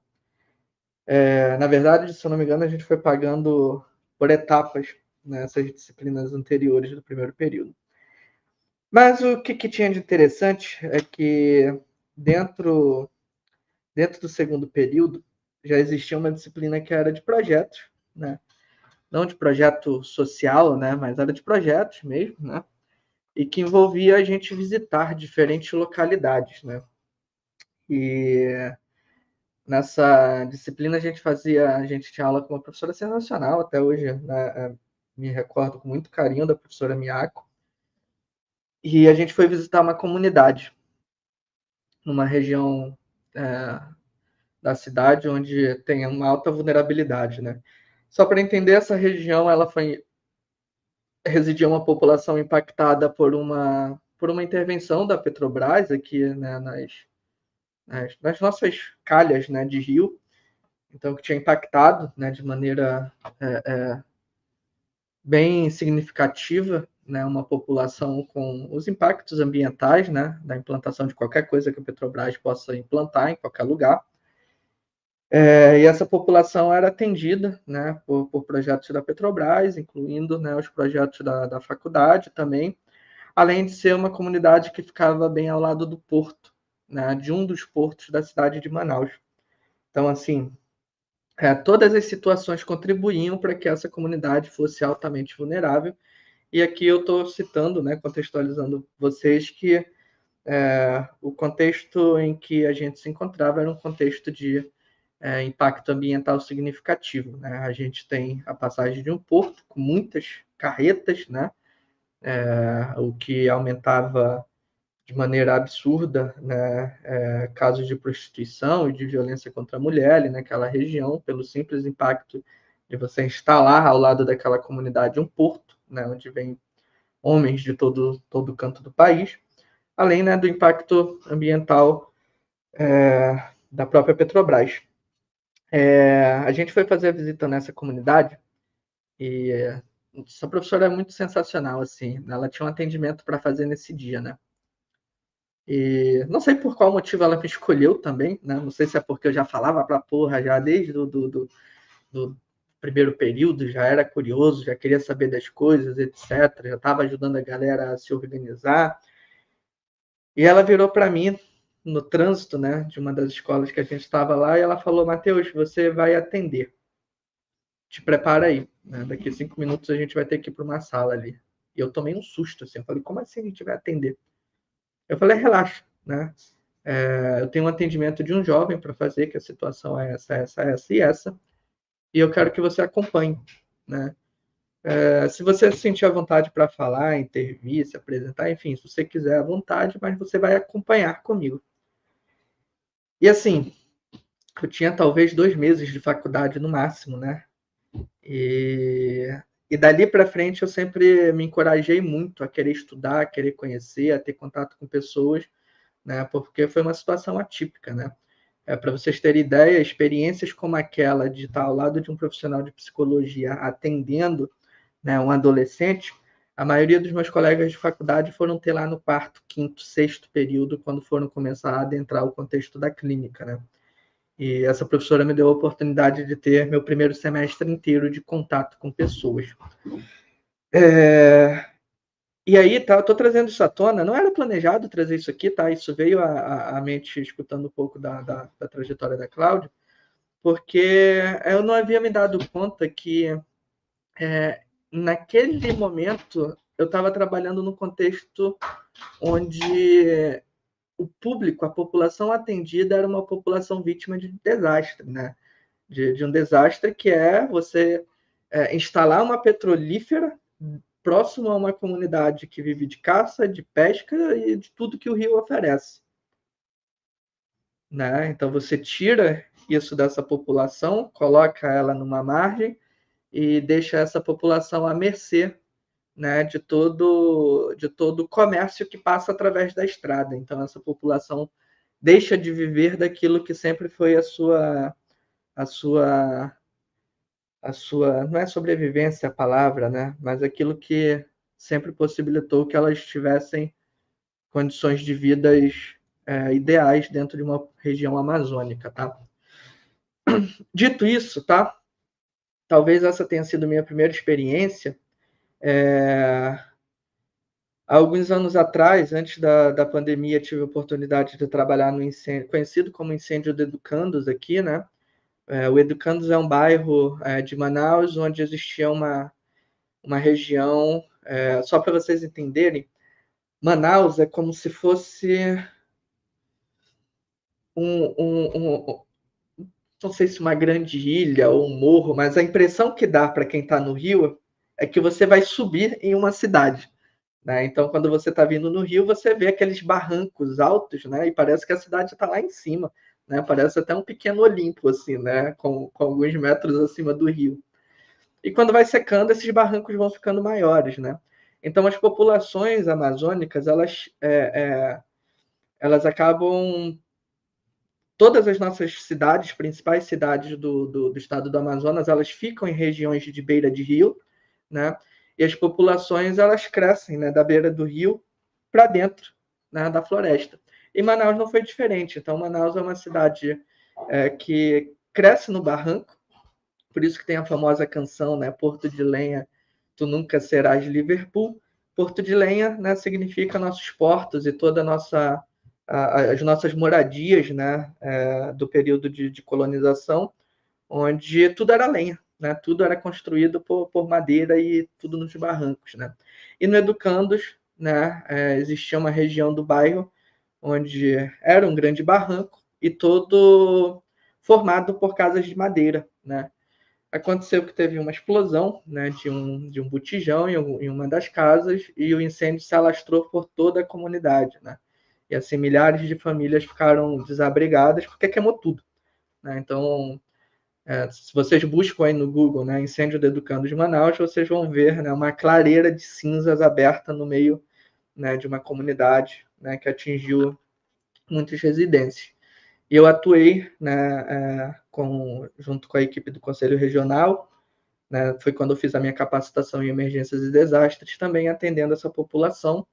Na verdade, se eu não me engano, a gente foi pagando por etapas nessas disciplinas anteriores do primeiro período. Mas o que tinha de interessante é que dentro do segundo período já existia uma disciplina que era de projetos, né? Não de projeto social, né? Mas era de projetos mesmo, né? E que envolvia a gente visitar diferentes localidades, né? E nessa disciplina a gente tinha aula com uma professora sensacional até hoje, né? Me recordo com muito carinho da professora Miyako. E a gente foi visitar uma comunidade numa região da cidade onde tem uma alta vulnerabilidade, né? Só para entender, essa região residia uma população impactada por uma intervenção da Petrobras aqui, né, nas nossas calhas, né, de rio, então que tinha impactado, né, de maneira bem significativa, né, uma população com os impactos ambientais, né, da implantação de qualquer coisa que a Petrobras possa implantar em qualquer lugar. E essa população era atendida, né, por projetos da Petrobras, incluindo, né, os projetos da faculdade também, além de ser uma comunidade que ficava bem ao lado do porto, né, de um dos portos da cidade de Manaus. Então, assim, todas as situações contribuíam para que essa comunidade fosse altamente vulnerável. E aqui eu estou citando, né, contextualizando vocês, que o contexto em que a gente se encontrava era um contexto de impacto ambiental significativo, né? A gente tem a passagem de um porto com muitas carretas, né? O que aumentava de maneira absurda, né, casos de prostituição e de violência contra a mulher ali naquela região, pelo simples impacto de você instalar ao lado daquela comunidade um porto, né, onde vem homens de todo canto do país, além, né, do impacto ambiental da própria Petrobras. A gente foi fazer a visita nessa comunidade e essa professora é muito sensacional, assim. Ela tinha um atendimento para fazer nesse dia, né? E não sei por qual motivo ela me escolheu também, né? Não sei se é porque eu já falava pra porra já desde do primeiro período, já era curioso, já queria saber das coisas, etc. Já estava ajudando a galera a se organizar. E ela virou para mim no trânsito, né, de uma das escolas que a gente estava lá, e ela falou: Matheus, você vai atender. Te prepara aí, né? Daqui 5 minutos a gente vai ter que ir para uma sala ali. E eu tomei um susto, assim. Eu falei: como assim a gente vai atender? Eu falei: relaxa, né? Eu tenho um atendimento de um jovem para fazer, que a situação é essa e essa, e eu quero que você acompanhe, né? Se você se sentir à vontade para falar, intervir, se apresentar, enfim, se você quiser à vontade, mas você vai acompanhar comigo. E assim, eu tinha talvez 2 meses de faculdade no máximo, né? E dali para frente eu sempre me encorajei muito a querer estudar, a querer conhecer, a ter contato com pessoas, né? Porque foi uma situação atípica, né? Para vocês terem ideia, experiências como aquela de estar ao lado de um profissional de psicologia atendendo, né, um adolescente, a maioria dos meus colegas de faculdade foram ter lá no quarto, quinto, sexto período, quando foram começar a adentrar o contexto da clínica, né? E essa professora me deu a oportunidade de ter meu primeiro semestre inteiro de contato com pessoas. E aí, tá, eu tô trazendo isso à tona, não era planejado trazer isso aqui, tá? Isso veio à mente escutando um pouco da trajetória da Cláudia, porque eu não havia me dado conta que naquele momento eu estava trabalhando num contexto onde o público, a população atendida era uma população vítima de desastre, né? De um desastre que é você instalar uma petrolífera próximo a uma comunidade que vive de caça, de pesca e de tudo que o rio oferece. Né? Então você tira isso dessa população, coloca ela numa margem e deixa essa população à mercê, né, de todo o comércio que passa através da estrada. Então essa população deixa de viver daquilo que sempre foi a sua não é sobrevivência a palavra, né, mas aquilo que sempre possibilitou que elas tivessem condições de vidas ideais dentro de uma região amazônica, tá? Dito isso, tá? Talvez essa tenha sido minha primeira experiência Há alguns anos atrás, antes da pandemia, tive a oportunidade de trabalhar no incêndio, conhecido como Incêndio do Educandos aqui, né? O Educandos é um bairro de Manaus, onde existia uma região, só para vocês entenderem, Manaus é como se fosse não sei se uma grande ilha ou um morro, mas a impressão que dá para quem está no Rio é que você vai subir em uma cidade. Né? Então, quando você está vindo no Rio, você vê aqueles barrancos altos, né? E parece que a cidade está lá em cima, né? Parece até um pequeno Olimpo, assim, né? Com alguns metros acima do rio. E quando vai secando, esses barrancos vão ficando maiores, né? Então, as populações amazônicas, elas acabam... Todas as nossas cidades, principais cidades do estado do Amazonas, elas ficam em regiões de beira de rio, né? E as populações, elas crescem, né, da beira do rio para dentro, né, da floresta. E Manaus não foi diferente. Então, Manaus é uma cidade que cresce no barranco, por isso que tem a famosa canção, né, Porto de Lenha, tu nunca serás Liverpool. Porto de Lenha, né, significa nossos portos e toda as nossas moradias, né, do período de colonização, onde tudo era lenha, né, tudo era construído por madeira e tudo nos barrancos, né. E no Educandos, né, existia uma região do bairro onde era um grande barranco e todo formado por casas de madeira, né. Aconteceu que teve uma explosão, né, de um botijão em uma das casas e o incêndio se alastrou por toda a comunidade, né. E assim, milhares de famílias ficaram desabrigadas porque queimou tudo, né. Então, se vocês buscam aí no Google, né, incêndio do Educando de Manaus, vocês vão ver, né, uma clareira de cinzas aberta no meio, né, de uma comunidade, né, que atingiu muitas residências. E eu atuei, né, junto com a equipe do Conselho Regional, né, foi quando eu fiz a minha capacitação em emergências e desastres, também atendendo essa população.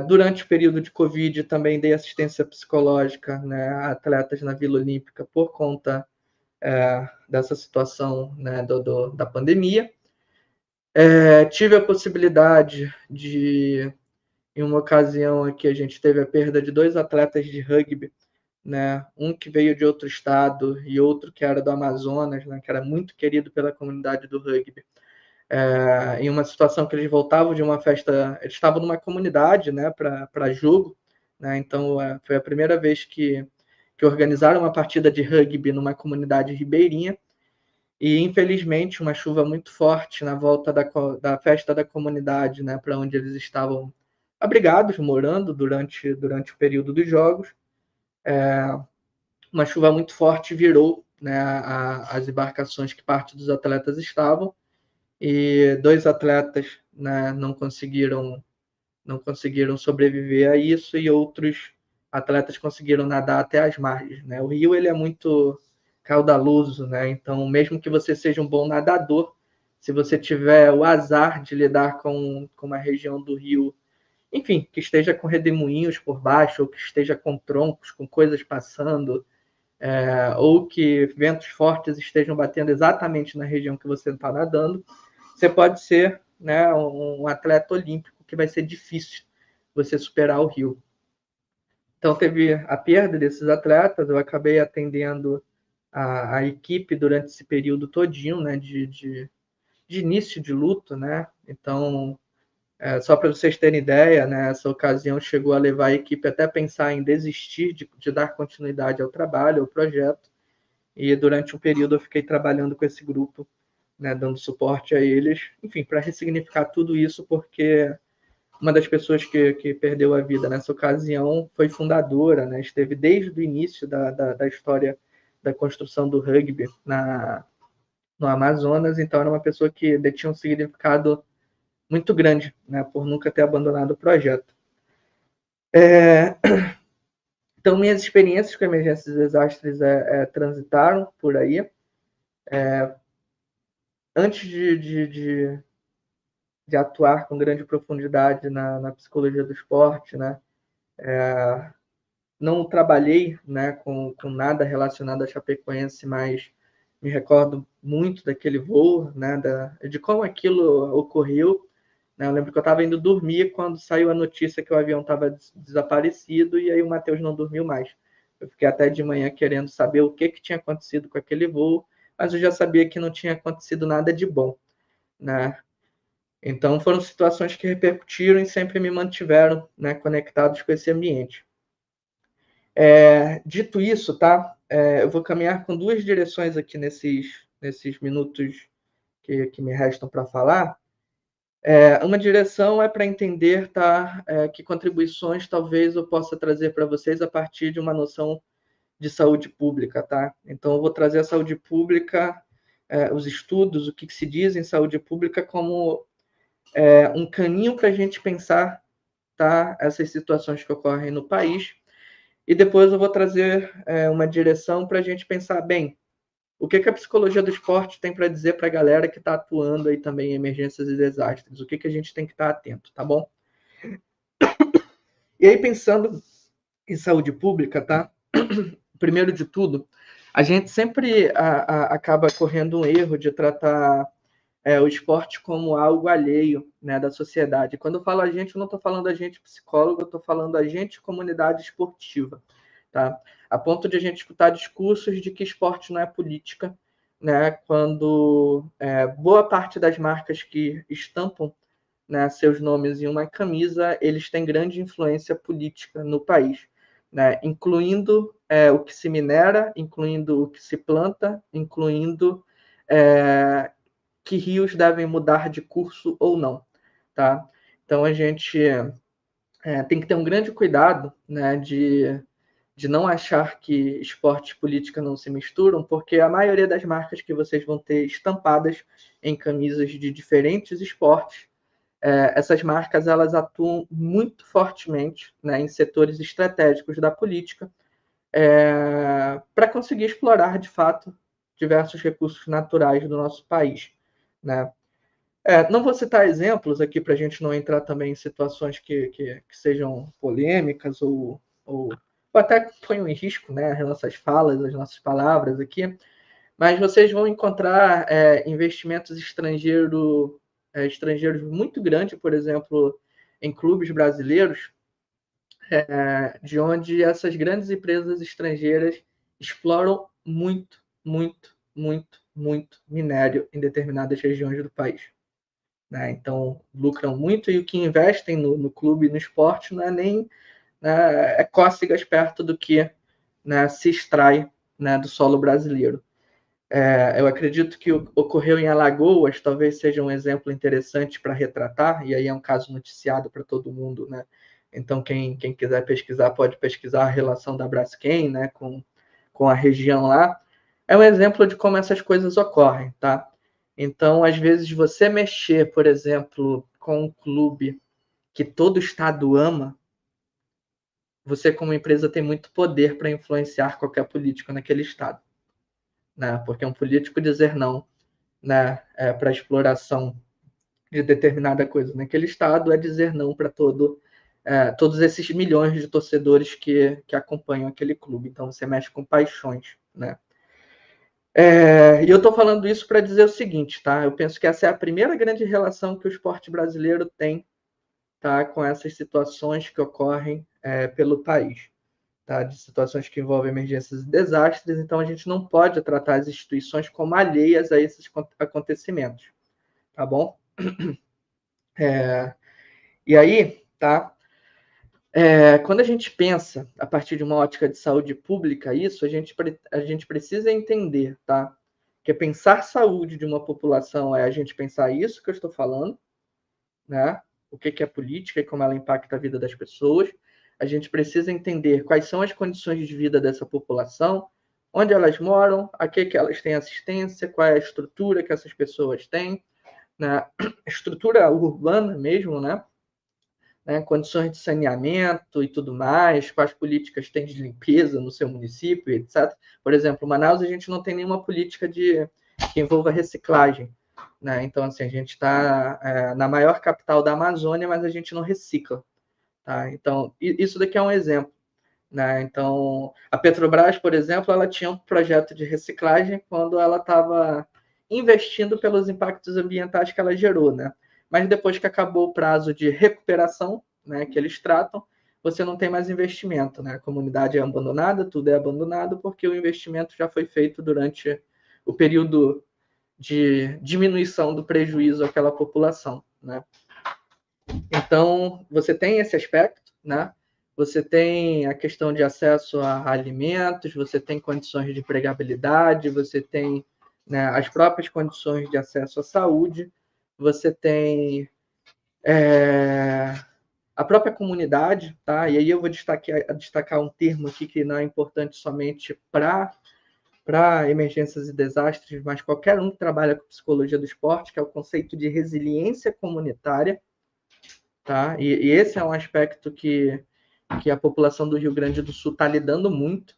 Durante o período de Covid, também dei assistência psicológica, né, a atletas na Vila Olímpica por conta dessa situação, né, da pandemia. Tive a possibilidade de, em uma ocasião aqui, a gente teve a perda de 2 atletas de rugby, né, um que veio de outro estado e outro que era do Amazonas, né, que era muito querido pela comunidade do rugby. Em uma situação que eles voltavam de uma festa, eles estavam numa comunidade, né, para jogo, né, então foi a primeira vez que organizaram uma partida de rugby numa comunidade ribeirinha, e infelizmente uma chuva muito forte na volta da festa da comunidade, né, para onde eles estavam abrigados, morando durante o período dos jogos, uma chuva muito forte virou, né, as embarcações que parte dos atletas estavam, e 2 atletas, né, não conseguiram sobreviver a isso, e outros atletas conseguiram nadar até as margens, né? O rio, ele é muito caudaloso, né? Então, mesmo que você seja um bom nadador, se você tiver o azar de lidar com uma região do rio, enfim, que esteja com redemoinhos por baixo, ou que esteja com troncos, com coisas passando, ou que ventos fortes estejam batendo exatamente na região que você está nadando, você pode ser, né, um atleta olímpico, que vai ser difícil você superar o rio. Então, teve a perda desses atletas, eu acabei atendendo a equipe durante esse período todinho, né, de início de luto, né. Então, só para vocês terem ideia, né, essa ocasião chegou a levar a equipe até a pensar em desistir de dar continuidade ao trabalho, ao projeto, e durante um período eu fiquei trabalhando com esse grupo, né, dando suporte a eles, enfim, para ressignificar tudo isso, porque uma das pessoas que perdeu a vida nessa ocasião foi fundadora, né, esteve desde o início da história da construção do rugby no Amazonas, então era uma pessoa que detinha um significado muito grande, né, por nunca ter abandonado o projeto. Então, minhas experiências com emergências e desastres transitaram por aí. Antes de atuar com grande profundidade na psicologia do esporte, né, não trabalhei, né, com nada relacionado a Chapecoense, mas me recordo muito daquele voo, né, de como aquilo ocorreu. né? Eu lembro que eu estava indo dormir quando saiu a notícia que o avião estava desaparecido e aí o Matheus não dormiu mais. Eu fiquei até de manhã querendo saber o que tinha acontecido com aquele voo, mas eu já sabia que não tinha acontecido nada de bom, né? Então foram situações que repercutiram e sempre me mantiveram, né, conectados com esse ambiente. Dito isso, tá? Eu vou caminhar com duas direções aqui nesses minutos que me restam para falar. Uma direção é para entender, tá, que contribuições talvez eu possa trazer para vocês a partir de uma noção de saúde pública, tá? Então eu vou trazer a saúde pública, os estudos, o que se diz em saúde pública como um caminho para a gente pensar, tá, essas situações que ocorrem no país. E depois eu vou trazer uma direção para a gente pensar, bem, o que a psicologia do esporte tem para dizer para a galera que está atuando aí também em emergências e desastres? O que a gente tem que estar atento, tá bom? E aí, pensando em saúde pública, tá? Primeiro de tudo, a gente sempre acaba correndo um erro de tratar o esporte como algo alheio, né, da sociedade. Quando eu falo a gente, eu não estou falando a gente psicólogo, eu estou falando a gente comunidade esportiva, tá? A ponto de a gente escutar discursos de que esporte não é política, né, quando boa parte das marcas que estampam, né, seus nomes em uma camisa, eles têm grande influência política no país, né, incluindo o que se minera, incluindo o que se planta, incluindo que rios devem mudar de curso ou não, tá? Então a gente tem que ter um grande cuidado, né, de não achar que esporte e política não se misturam, porque a maioria das marcas que vocês vão ter estampadas em camisas de diferentes esportes, essas marcas elas atuam muito fortemente, né, em setores estratégicos da política, para conseguir explorar de fato diversos recursos naturais do nosso país, né? Não vou citar exemplos aqui para a gente não entrar também em situações que sejam polêmicas ou até ponham em risco, né, as nossas falas, as nossas palavras aqui, mas vocês vão encontrar investimentos estrangeiros muito grandes, por exemplo, em clubes brasileiros, de onde essas grandes empresas estrangeiras exploram muito, muito, muito, muito minério em determinadas regiões do país. Né? Então, lucram muito e o que investem no clube, no esporte, não é nem cócegas perto do que, né, se extrai, né, do solo brasileiro. Eu acredito que ocorreu em Alagoas talvez seja um exemplo interessante para retratar, e aí é um caso noticiado para todo mundo, né? Então, quem quiser pesquisar, pode pesquisar a relação da Braskem, né, com a região lá. É um exemplo de como essas coisas ocorrem, tá? Então, às vezes, você mexer, por exemplo, com um clube que todo estado ama, você, como empresa, tem muito poder para influenciar qualquer político naquele estado, né? Porque um político dizer não, né, para a exploração de determinada coisa naquele estado é dizer não para todos esses milhões de torcedores que acompanham aquele clube. Então, você mexe com paixões, né? E eu estou falando isso para dizer o seguinte, tá? Eu penso que essa é a primeira grande relação que o esporte brasileiro tem, tá, com essas situações que ocorrem pelo país, tá? De situações que envolvem emergências e desastres. Então, a gente não pode tratar as instituições como alheias a esses acontecimentos, tá bom? E aí, tá? Quando a gente pensa a partir de uma ótica de saúde pública, isso a gente precisa entender, tá? Que pensar saúde de uma população é a gente pensar isso que eu estou falando, né? O que é política e como ela impacta a vida das pessoas. A gente precisa entender quais são as condições de vida dessa população, onde elas moram, a que elas têm assistência, qual é a estrutura que essas pessoas têm, né? Estrutura urbana mesmo, né? Condições de saneamento e tudo mais, quais políticas tem de limpeza no seu município, etc. Por exemplo, Manaus, a gente não tem nenhuma política que envolva reciclagem, né? Então, assim, a gente está na maior capital da Amazônia, mas a gente não recicla, tá? Então, isso daqui é um exemplo, né? Então, a Petrobras, por exemplo, ela tinha um projeto de reciclagem quando ela estava investindo pelos impactos ambientais que ela gerou, né? mas depois que acabou o prazo de recuperação, né, que eles tratam, você não tem mais investimento, né? A comunidade é abandonada, tudo é abandonado, porque o investimento já foi feito durante o período de diminuição do prejuízo àquela população, né? Então, você tem esse aspecto, né? Você tem a questão de acesso a alimentos, você tem condições de empregabilidade, você tem, né, as próprias condições de acesso à saúde, você tem a própria comunidade, tá? E aí eu vou destacar um termo aqui que não é importante somente para emergências e desastres, mas qualquer um que trabalha com psicologia do esporte, que é o conceito de resiliência comunitária, tá? E esse é um aspecto que a população do Rio Grande do Sul está lidando muito,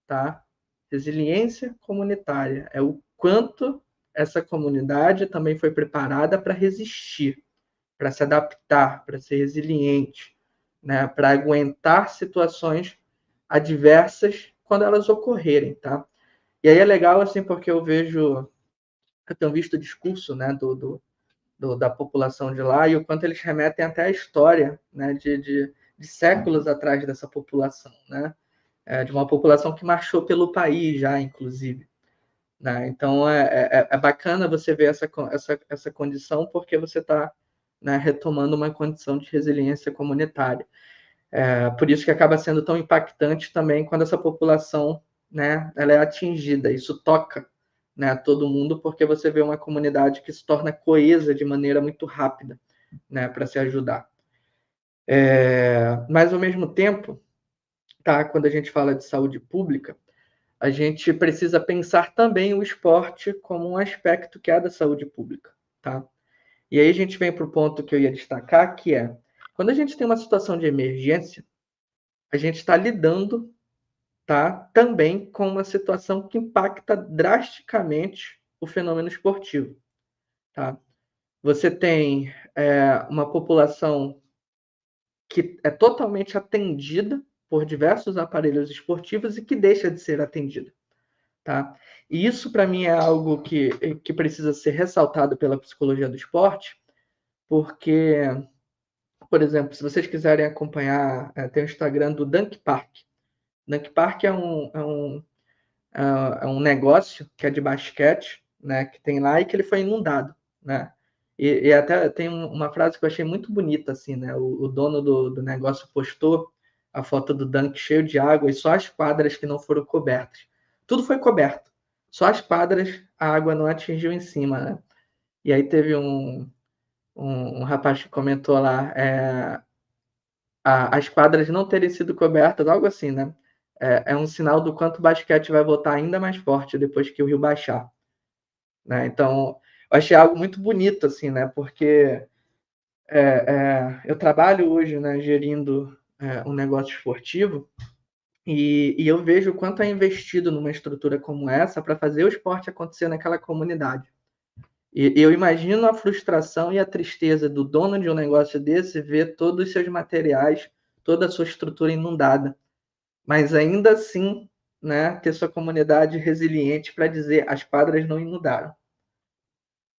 tá? Resiliência comunitária é o quanto essa comunidade também foi preparada para resistir, para se adaptar, para ser resiliente, né? Para aguentar situações adversas quando elas ocorrerem, tá? E aí é legal assim porque eu tenho visto o discurso, né, da população de lá e o quanto eles remetem até à história, né, de séculos atrás dessa população, né, de uma população que marchou pelo país já, inclusive. Né? Então é bacana você ver essa condição porque você está, né, retomando uma condição de resiliência comunitária. Por isso que acaba sendo tão impactante também quando essa população, né, ela é atingida. Isso toca, né, todo mundo porque você vê uma comunidade que se torna coesa de maneira muito rápida, né, para se ajudar. Mas ao mesmo tempo, tá, quando a gente fala de saúde pública, a gente precisa pensar também o esporte como um aspecto que é da saúde pública, tá? E aí a gente vem para o ponto que eu ia destacar, que é quando a gente tem uma situação de emergência, a gente está lidando, tá, também com uma situação que impacta drasticamente o fenômeno esportivo, tá? Você tem uma população que é totalmente atendida por diversos aparelhos esportivos e que deixa de ser atendida. Tá? E isso, para mim, é algo que precisa ser ressaltado pela psicologia do esporte, porque, por exemplo, se vocês quiserem acompanhar, tem o Instagram do Dunk Park. Dunk Park é um negócio que é de basquete, né, que tem lá e que ele foi inundado. Né? E até tem uma frase que eu achei muito bonita, assim, né? O dono do negócio postou a foto do Dunk cheio de água e só as quadras que não foram cobertas. Tudo foi coberto. Só as quadras, a água não atingiu em cima, né? E aí teve um rapaz que comentou lá, as quadras não terem sido cobertas, algo assim, né? É um sinal do quanto o basquete vai voltar ainda mais forte depois que o rio baixar. Né? Então, eu achei algo muito bonito, assim, né? Porque eu trabalho hoje, né, gerindo um negócio esportivo e eu vejo o quanto é investido numa estrutura como essa para fazer o esporte acontecer naquela comunidade. E eu imagino a frustração e a tristeza do dono de um negócio desse ver todos os seus materiais, toda a sua estrutura inundada. Mas ainda assim, né, ter sua comunidade resiliente para dizer as quadras não inundaram.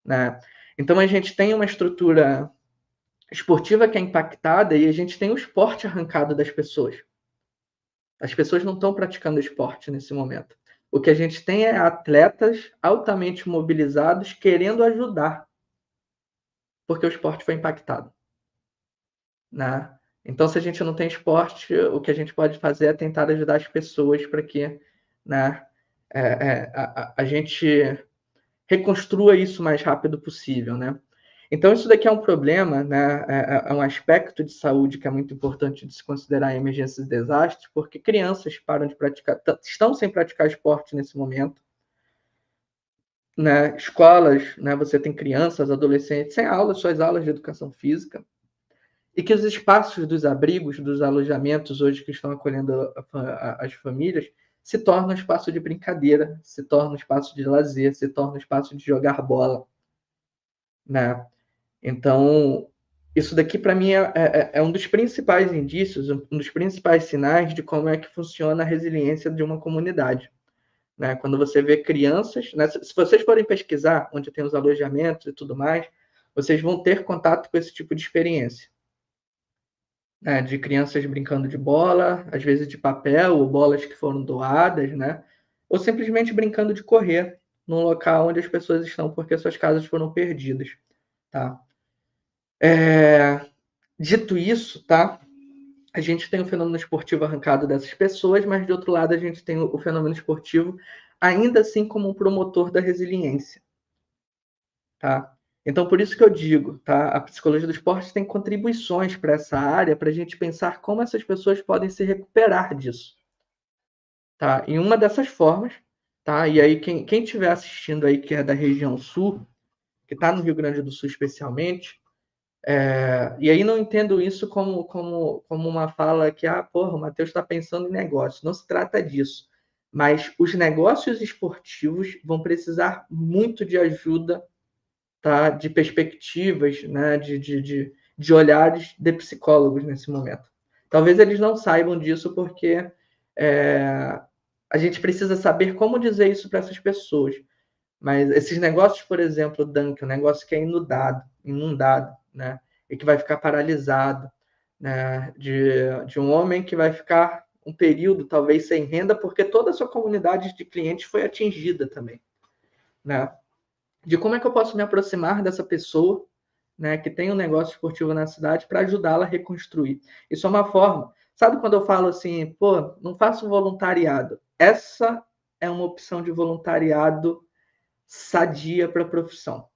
Né? Então a gente tem uma estrutura esportiva que é impactada e a gente tem o esporte arrancado das pessoas. As pessoas não estão praticando esporte nesse momento. O que a gente tem é atletas altamente mobilizados querendo ajudar, porque o esporte foi impactado. Né? Então, se a gente não tem esporte, o que a gente pode fazer é tentar ajudar as pessoas para que, né, a gente reconstrua isso o mais rápido possível. Né? Então, isso daqui é um problema, né? É um aspecto de saúde que é muito importante de se considerar em emergências e desastres, porque crianças param de praticar, estão sem praticar esporte nesse momento. Né? Escolas, né? Você tem crianças, adolescentes sem aulas, suas aulas de educação física, e que os espaços dos abrigos, dos alojamentos hoje que estão acolhendo as famílias, se tornam espaço de brincadeira, se tornam espaço de lazer, se tornam espaço de jogar bola. Né? Então, isso daqui, para mim, é um dos principais indícios, um dos principais sinais de como é que funciona a resiliência de uma comunidade. Né? Quando você vê crianças, né? Se vocês forem pesquisar onde tem os alojamentos e tudo mais, vocês vão ter contato com esse tipo de experiência. Né? De crianças brincando de bola, às vezes de papel, ou bolas que foram doadas, né? Ou simplesmente brincando de correr num local onde as pessoas estão porque suas casas foram perdidas. Tá? Dito isso, tá? A gente tem o fenômeno esportivo arrancado dessas pessoas, mas de outro lado a gente tem o fenômeno esportivo ainda assim como um promotor da resiliência. Tá? Então, por isso que eu digo, tá? A psicologia do esporte tem contribuições para essa área, para a gente pensar como essas pessoas podem se recuperar disso. Tá? E uma dessas formas, tá? E aí quem estiver assistindo aí, que é da região sul, que está no Rio Grande do Sul especialmente, e aí não entendo isso como uma fala que, porra, o Matheus está pensando em negócio. Não se trata disso. Mas os negócios esportivos vão precisar muito de ajuda, tá? De perspectivas, né? de olhares de psicólogos nesse momento. Talvez eles não saibam disso porque a gente precisa saber como dizer isso para essas pessoas. Mas esses negócios, por exemplo, Dunk, um negócio que é inundado, né? E que vai ficar paralisado, né? De um homem que vai ficar um período, talvez, sem renda, porque toda a sua comunidade de clientes foi atingida também, né? De como é que eu posso me aproximar dessa pessoa, né, que tem um negócio esportivo na cidade para ajudá-la a reconstruir. Isso é uma forma. Sabe quando eu falo assim, pô, não faço voluntariado? Essa é uma opção de voluntariado sadia para a profissão.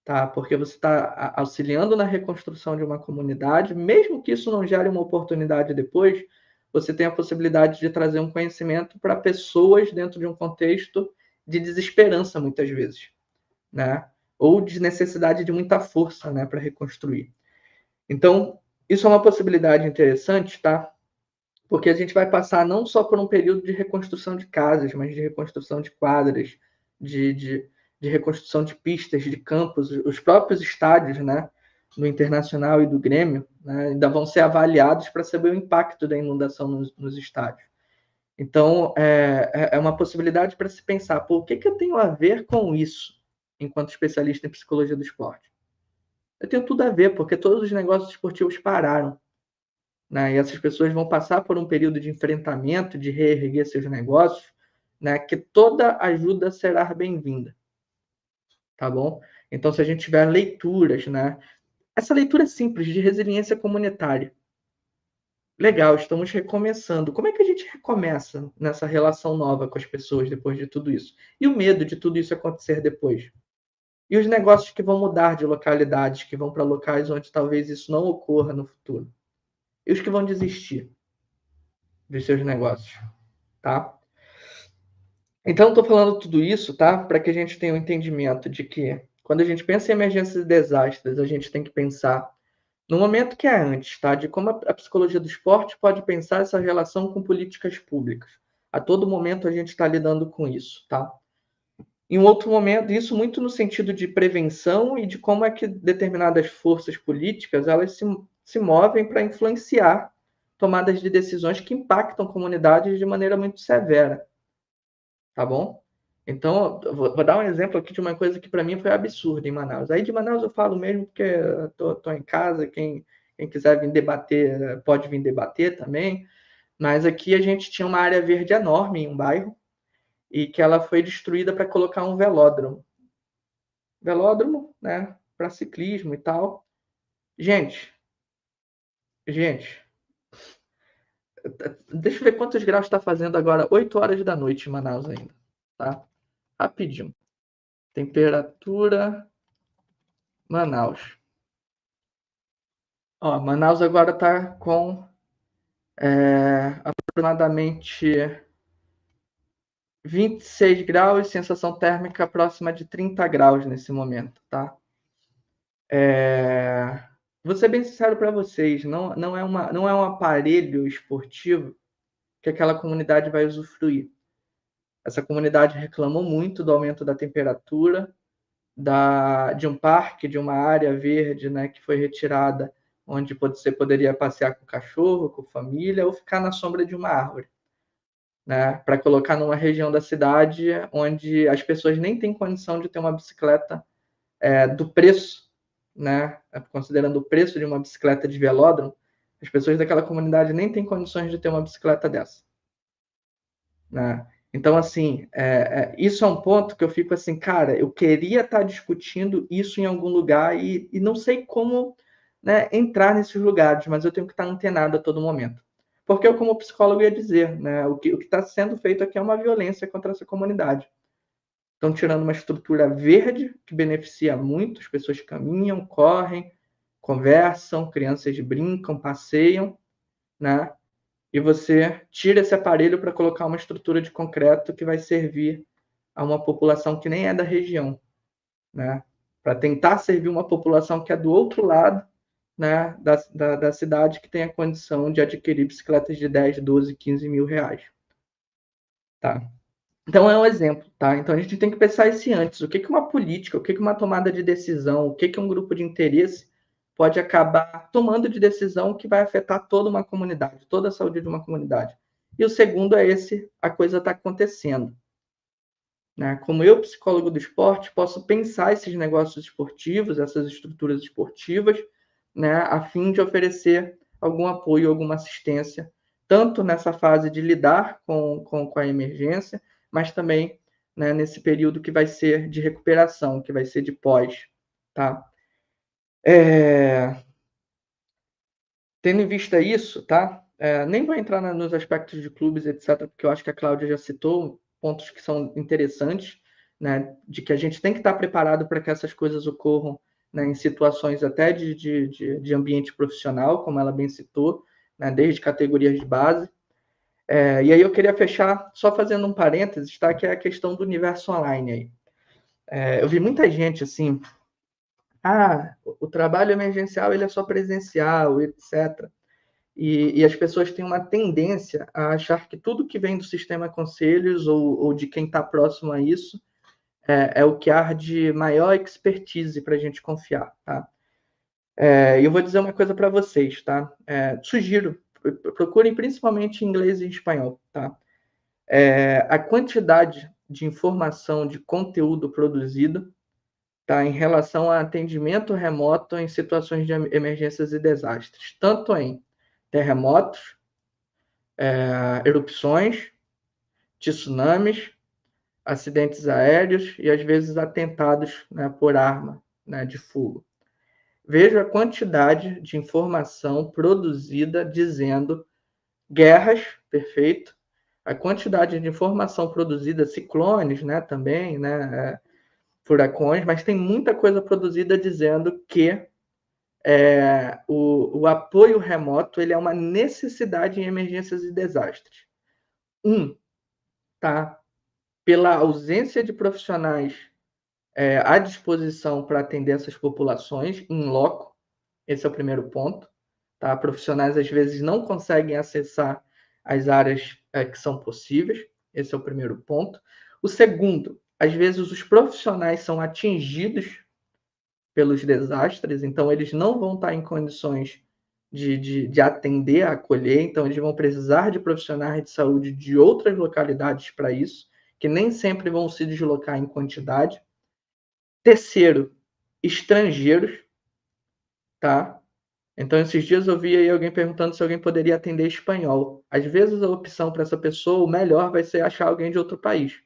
Tá? Porque você está auxiliando na reconstrução de uma comunidade, mesmo que isso não gere uma oportunidade depois, você tem a possibilidade de trazer um conhecimento para pessoas dentro de um contexto de desesperança, muitas vezes, né? Ou de necessidade de muita força, né, para reconstruir. Então, isso é uma possibilidade interessante, tá? Porque a gente vai passar não só por um período de reconstrução de casas, mas de reconstrução de quadras, de reconstrução de pistas, de campos, os próprios estádios, né, do Internacional e do Grêmio, né, ainda vão ser avaliados para saber o impacto da inundação nos estádios. Então, é uma possibilidade para se pensar, pô, o que eu tenho a ver com isso, enquanto especialista em psicologia do esporte? Eu tenho tudo a ver, porque todos os negócios esportivos pararam. Né? E essas pessoas vão passar por um período de enfrentamento, de reerguer seus negócios, né? Que toda ajuda será bem-vinda. Tá bom? Então, se a gente tiver leituras, né? Essa leitura simples de resiliência comunitária. Legal, estamos recomeçando. Como é que a gente recomeça nessa relação nova com as pessoas depois de tudo isso? E o medo de tudo isso acontecer depois? E os negócios que vão mudar de localidades, que vão para locais onde talvez isso não ocorra no futuro? E os que vão desistir dos seus negócios, tá? Então, estou falando tudo isso, tá? Para que a gente tenha um entendimento de que, quando a gente pensa em emergências e desastres, a gente tem que pensar no momento que é antes, tá? De como a psicologia do esporte pode pensar essa relação com políticas públicas. A todo momento a gente está lidando com isso, tá? Em um outro momento, isso muito no sentido de prevenção e de como é que determinadas forças políticas elas se movem para influenciar tomadas de decisões que impactam comunidades de maneira muito severa. Tá bom? Então, vou dar um exemplo aqui de uma coisa que para mim foi absurda em Manaus. Aí de Manaus eu falo mesmo porque tô em casa, quem quiser vir debater, pode vir debater também. Mas aqui a gente tinha uma área verde enorme em um bairro e que ela foi destruída para colocar um velódromo. Velódromo, né, para ciclismo e tal. Gente, deixa eu ver quantos graus está fazendo agora. 8 horas da noite em Manaus ainda, tá? Rapidinho. Temperatura Manaus. Ó, Manaus agora está com aproximadamente 26 graus, sensação térmica próxima de 30 graus nesse momento, tá? Vou ser bem sincero para vocês, não é um aparelho esportivo que aquela comunidade vai usufruir. Essa comunidade reclamou muito do aumento da temperatura, de um parque, de uma área verde, né, que foi retirada, onde você poderia passear com o cachorro, com a família, ou ficar na sombra de uma árvore, né, para colocar numa região da cidade onde as pessoas nem têm condição de ter uma bicicleta do preço, né, considerando o preço de uma bicicleta de velódromo, as pessoas daquela comunidade nem têm condições de ter uma bicicleta dessa, né? Então, assim, isso é um ponto que eu fico assim, cara, eu queria estar discutindo isso em algum lugar e não sei como, né, entrar nesses lugares, mas eu tenho que estar antenado a todo momento. Porque eu, como psicólogo, ia dizer, né, o que está sendo feito aqui é uma violência contra essa comunidade. Estão tirando uma estrutura verde que beneficia muito, as pessoas caminham, correm, conversam, crianças brincam, passeiam, né? E você tira esse aparelho para colocar uma estrutura de concreto que vai servir a uma população que nem é da região, né? Para tentar servir uma população que é do outro lado, né, da cidade, que tem a condição de adquirir bicicletas de 10, 12, 15 mil reais. Tá? Então é um exemplo, tá? Então a gente tem que pensar isso antes. O que uma política, o que uma tomada de decisão, o que um grupo de interesse pode acabar tomando de decisão que vai afetar toda uma comunidade, toda a saúde de uma comunidade. E o segundo é a coisa está acontecendo. Né? Como eu, psicólogo do esporte, posso pensar esses negócios esportivos, essas estruturas esportivas, né, a fim de oferecer algum apoio, alguma assistência, tanto nessa fase de lidar com a emergência, mas também, né, nesse período que vai ser de recuperação, que vai ser de pós. Tá? Tendo em vista isso, tá? Nem vou entrar nos aspectos de clubes, etc., porque eu acho que a Cláudia já citou pontos que são interessantes, né, de que a gente tem que estar preparado para que essas coisas ocorram, né, em situações até de ambiente profissional, como ela bem citou, né, desde categorias de base. E aí eu queria fechar só fazendo um parênteses, tá, que é a questão do universo online. Aí. Eu vi muita gente assim, o trabalho emergencial ele é só presencial, etc., e as pessoas têm uma tendência a achar que tudo que vem do sistema conselhos ou de quem está próximo a isso é o que há de maior expertise para a gente confiar. Tá? E eu vou dizer uma coisa para vocês. Tá? Sugiro, procurem principalmente em inglês e em espanhol. Tá? A quantidade de informação, de conteúdo produzido, tá, em relação a atendimento remoto em situações de emergências e desastres, tanto em terremotos, erupções, tsunamis, acidentes aéreos e às vezes atentados, né, por arma, né, de fogo. Veja a quantidade de informação produzida dizendo guerras, perfeito. A quantidade de informação produzida, ciclones, né, também, né, furacões, mas tem muita coisa produzida dizendo que o apoio remoto ele é uma necessidade em emergências e desastres. Tá? Pela ausência de profissionais à disposição para atender essas populações em loco, esse é o primeiro ponto. Tá? Profissionais às vezes não conseguem acessar as áreas que são possíveis, esse é o primeiro ponto. O segundo, às vezes os profissionais são atingidos pelos desastres, então eles não vão estar em condições de atender, acolher, então eles vão precisar de profissionais de saúde de outras localidades para isso, que nem sempre vão se deslocar em quantidade. Terceiro, estrangeiros, tá? Então, esses dias eu vi aí alguém perguntando se alguém poderia atender espanhol. Às vezes a opção para essa pessoa, o melhor vai ser achar alguém de outro país,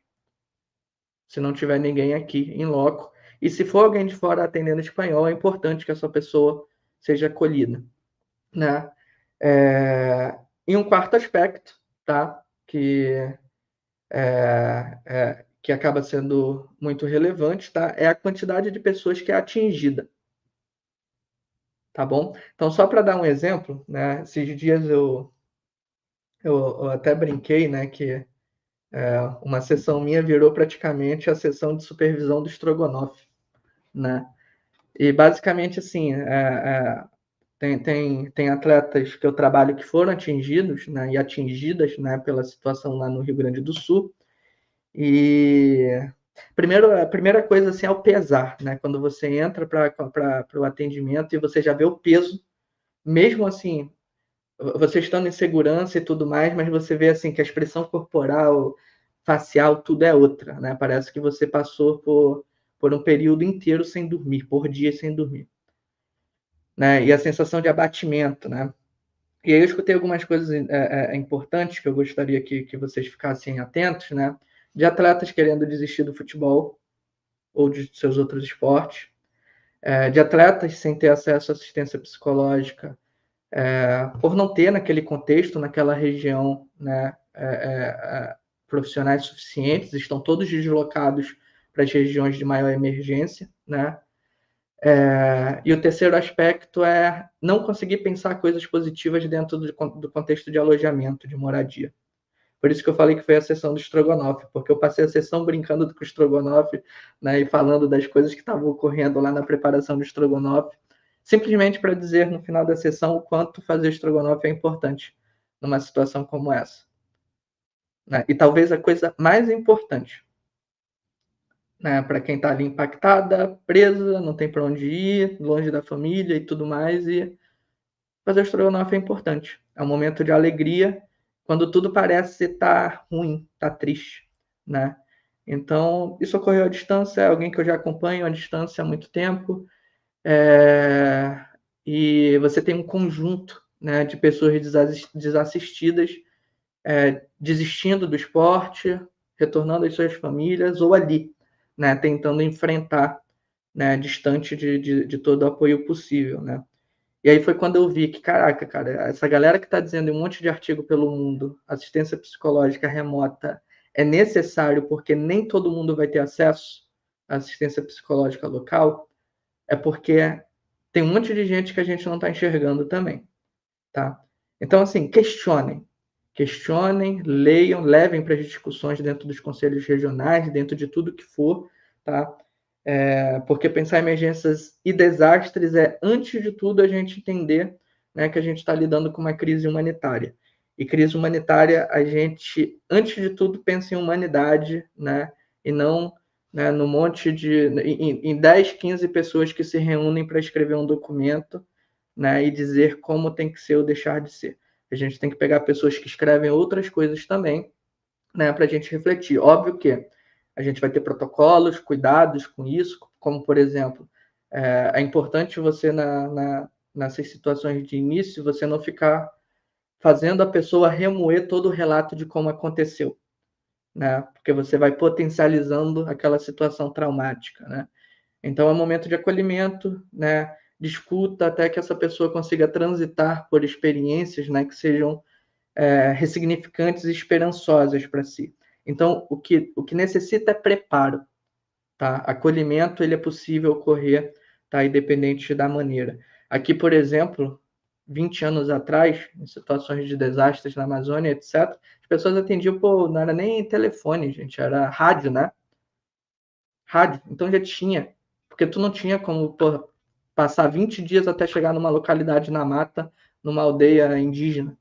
se não tiver ninguém aqui em loco. E se for alguém de fora atendendo espanhol, é importante que essa pessoa seja acolhida, né? E um quarto aspecto, tá? Que acaba sendo muito relevante, tá? É a quantidade de pessoas que é atingida, tá bom? Então, só para dar um exemplo, né? Esses dias eu até brinquei, né? Que uma sessão minha virou praticamente a sessão de supervisão do estrogonofe, né? E basicamente assim, tem atletas que eu trabalho que foram atingidos, né, e atingidas, né, pela situação lá no Rio Grande do Sul. E a primeira coisa assim é o pesar, né? Quando você entra para o atendimento e você já vê o peso, mesmo assim, você estando em segurança e tudo mais, mas você vê assim que a expressão corporal, facial, tudo é outra, né? Parece que você passou por por um período inteiro sem dormir, por dia sem dormir, né? E a sensação de abatimento, né? E aí eu escutei algumas coisas importantes que eu gostaria que vocês ficassem atentos, né? De atletas querendo desistir do futebol ou de seus outros esportes, de atletas sem ter acesso à assistência psicológica, por não ter naquele contexto, naquela região, né, profissionais suficientes, estão todos deslocados para as regiões de maior emergência, né? E o terceiro aspecto é não conseguir pensar coisas positivas dentro do contexto de alojamento, de moradia. Por isso que eu falei que foi a sessão do estrogonofe, porque eu passei a sessão brincando com o estrogonofe, né, e falando das coisas que estavam ocorrendo lá na preparação do estrogonofe, simplesmente para dizer no final da sessão o quanto fazer estrogonofe é importante numa situação como essa, né? E talvez a coisa mais importante, né, para quem está ali impactada, presa, não tem para onde ir, longe da família e tudo mais, e fazer o estrogonofe é importante. É um momento de alegria quando tudo parece estar ruim, estar triste, né? Então, isso ocorreu à distância, é alguém que eu já acompanho à distância há muito tempo, e você tem um conjunto, né, de pessoas desassistidas, desistindo do esporte, retornando às suas famílias, ou ali, né, tentando enfrentar, né, distante de todo o apoio possível, né? E aí foi quando eu vi que, caraca, cara, essa galera que está dizendo um monte de artigo pelo mundo, assistência psicológica remota é necessário porque nem todo mundo vai ter acesso à assistência psicológica local, é porque tem um monte de gente que a gente não está enxergando também, tá? Então, assim, questionem, leiam, levem para as discussões dentro dos conselhos regionais, dentro de tudo que for, tá? Porque pensar em emergências e desastres é, antes de tudo, a gente entender, né, que a gente está lidando com uma crise humanitária. E crise humanitária, a gente, antes de tudo, pensa em humanidade, né, e não, né, no monte de... em 10, 15 pessoas que se reúnem para escrever um documento, né, e dizer como tem que ser ou deixar de ser. A gente tem que pegar pessoas que escrevem outras coisas também, né, para a gente refletir. Óbvio que a gente vai ter protocolos, cuidados com isso, como, por exemplo, é importante você, nessas situações de início, você não ficar fazendo a pessoa remoer todo o relato de como aconteceu, né? Porque você vai potencializando aquela situação traumática, né? Então, é um momento de acolhimento, né? De escuta, até que essa pessoa consiga transitar por experiências, né, que sejam ressignificantes e esperançosas para si. Então, o que necessita é preparo, tá? Acolhimento, ele é possível ocorrer, tá? Independente da maneira. Aqui, por exemplo, 20 anos atrás, em situações de desastres na Amazônia, etc., as pessoas atendiam, não era nem telefone, gente, era rádio, né? Rádio. Então já tinha, porque tu não tinha como, passar 20 dias até chegar numa localidade na mata, numa aldeia indígena.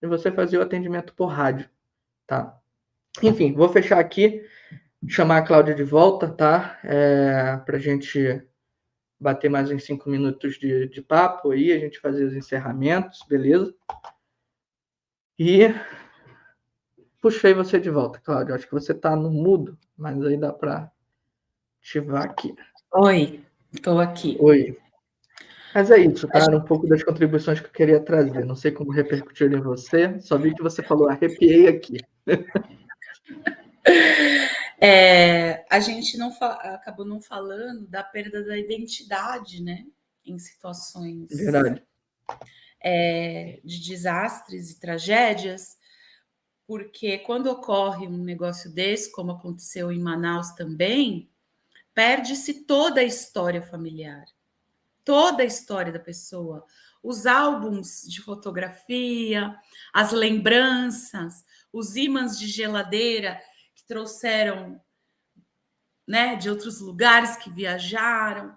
E você fazia o atendimento por rádio, tá? Enfim, vou fechar aqui, chamar a Cláudia de volta, tá? Para a gente bater mais uns 5 minutos de papo aí, a gente fazer os encerramentos, beleza? E puxei você de volta, Cláudia. Acho que você está no mudo, mas aí dá para ativar aqui. Oi, estou aqui. Oi. Mas é isso, tá? Era um pouco das contribuições que eu queria trazer. Não sei como repercutiu em você, só vi que você falou, arrepiei aqui. A gente acabou não falando da perda da identidade, né? Em situações de desastres e tragédias, porque quando ocorre um negócio desse, como aconteceu em Manaus também, perde-se toda a história familiar, toda a história da pessoa, os álbuns de fotografia, as lembranças, os ímãs de geladeira que trouxeram, né, de outros lugares que viajaram,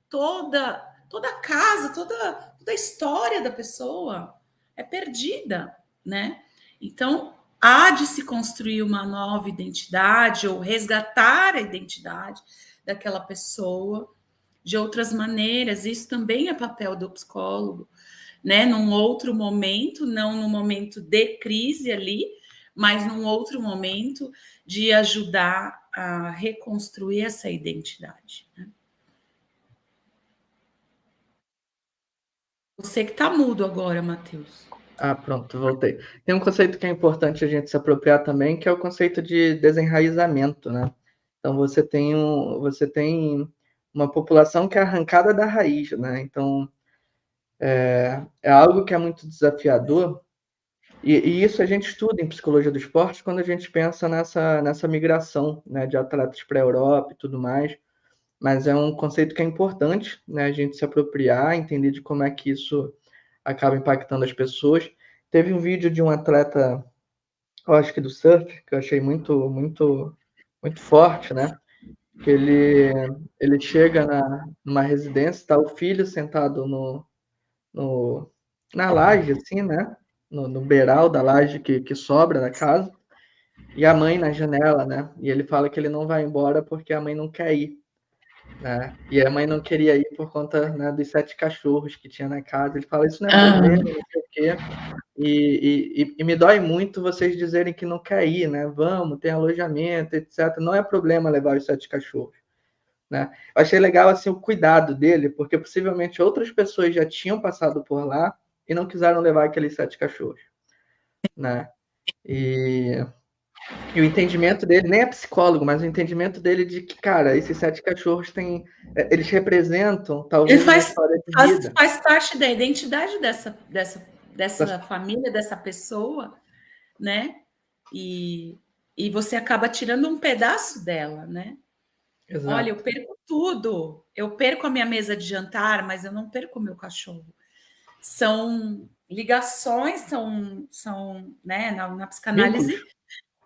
toda a casa, toda a história da pessoa é perdida, né? Então, há de se construir uma nova identidade ou resgatar a identidade daquela pessoa de outras maneiras. Isso também é papel do psicólogo, né? Num outro momento, não no momento de crise ali, mas num outro momento de ajudar a reconstruir essa identidade, né? Você que está mudo agora, Matheus. Ah, pronto, voltei. Tem um conceito que é importante a gente se apropriar também, que é o conceito de desenraizamento, né? Então você tem uma população que é arrancada da raiz, né? Então é algo que é muito desafiador, e isso a gente estuda em psicologia do esporte quando a gente pensa nessa migração, né, de atletas para a Europa e tudo mais. Mas é um conceito que é importante, né, a gente se apropriar, entender de como é que isso acaba impactando as pessoas. Teve um vídeo de um atleta, eu acho que do surf, que eu achei muito forte, né? Que ele chega numa residência, está o filho sentado no, na laje, assim, né? No beiral da laje que sobra da casa, e a mãe na janela, né? E ele fala que ele não vai embora porque a mãe não quer ir, né? E a mãe não queria ir por conta, né, dos 7 cachorros que tinha na casa. Ele fala, isso não é problema, não sei o quê. E me dói muito vocês dizerem que não quer ir, né? Vamos, tem alojamento, etc. Não é problema levar os 7 cachorros, né? Eu achei legal assim o cuidado dele, porque possivelmente outras pessoas já tinham passado por lá e não quiseram levar aqueles 7 cachorros, né? E, e o entendimento dele, nem é psicólogo, mas o entendimento dele de que, cara, esses 7 cachorros têm, eles representam Ele talvez uma história de vida. faz parte da identidade dessa família, dessa pessoa, né? E você acaba tirando um pedaço dela, né? Olha, eu Exato. perco tudo. Eu perco a minha mesa de jantar, mas eu não perco o meu cachorro. São ligações, são né, na psicanálise, Vínculos.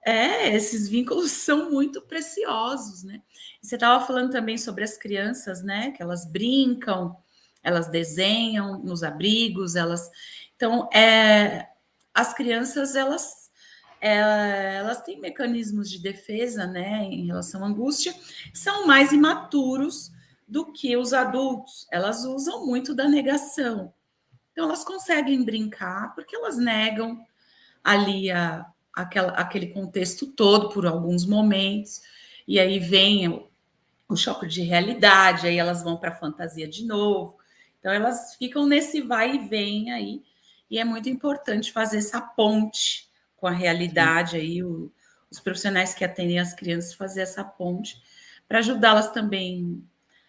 esses vínculos são muito preciosos, né? E você estava falando também sobre as crianças, né? Que elas brincam, elas desenham nos abrigos, então as crianças elas têm mecanismos de defesa, né? Em relação à angústia, são mais imaturos do que os adultos. Elas usam muito da negação. Então elas conseguem brincar porque elas negam ali aquele contexto todo por alguns momentos, e aí vem o choque de realidade, aí elas vão para a fantasia de novo. Então elas ficam nesse vai e vem aí, e é muito importante fazer essa ponte com a Sim, realidade aí, os profissionais que atendem as crianças fazer essa ponte para ajudá-las também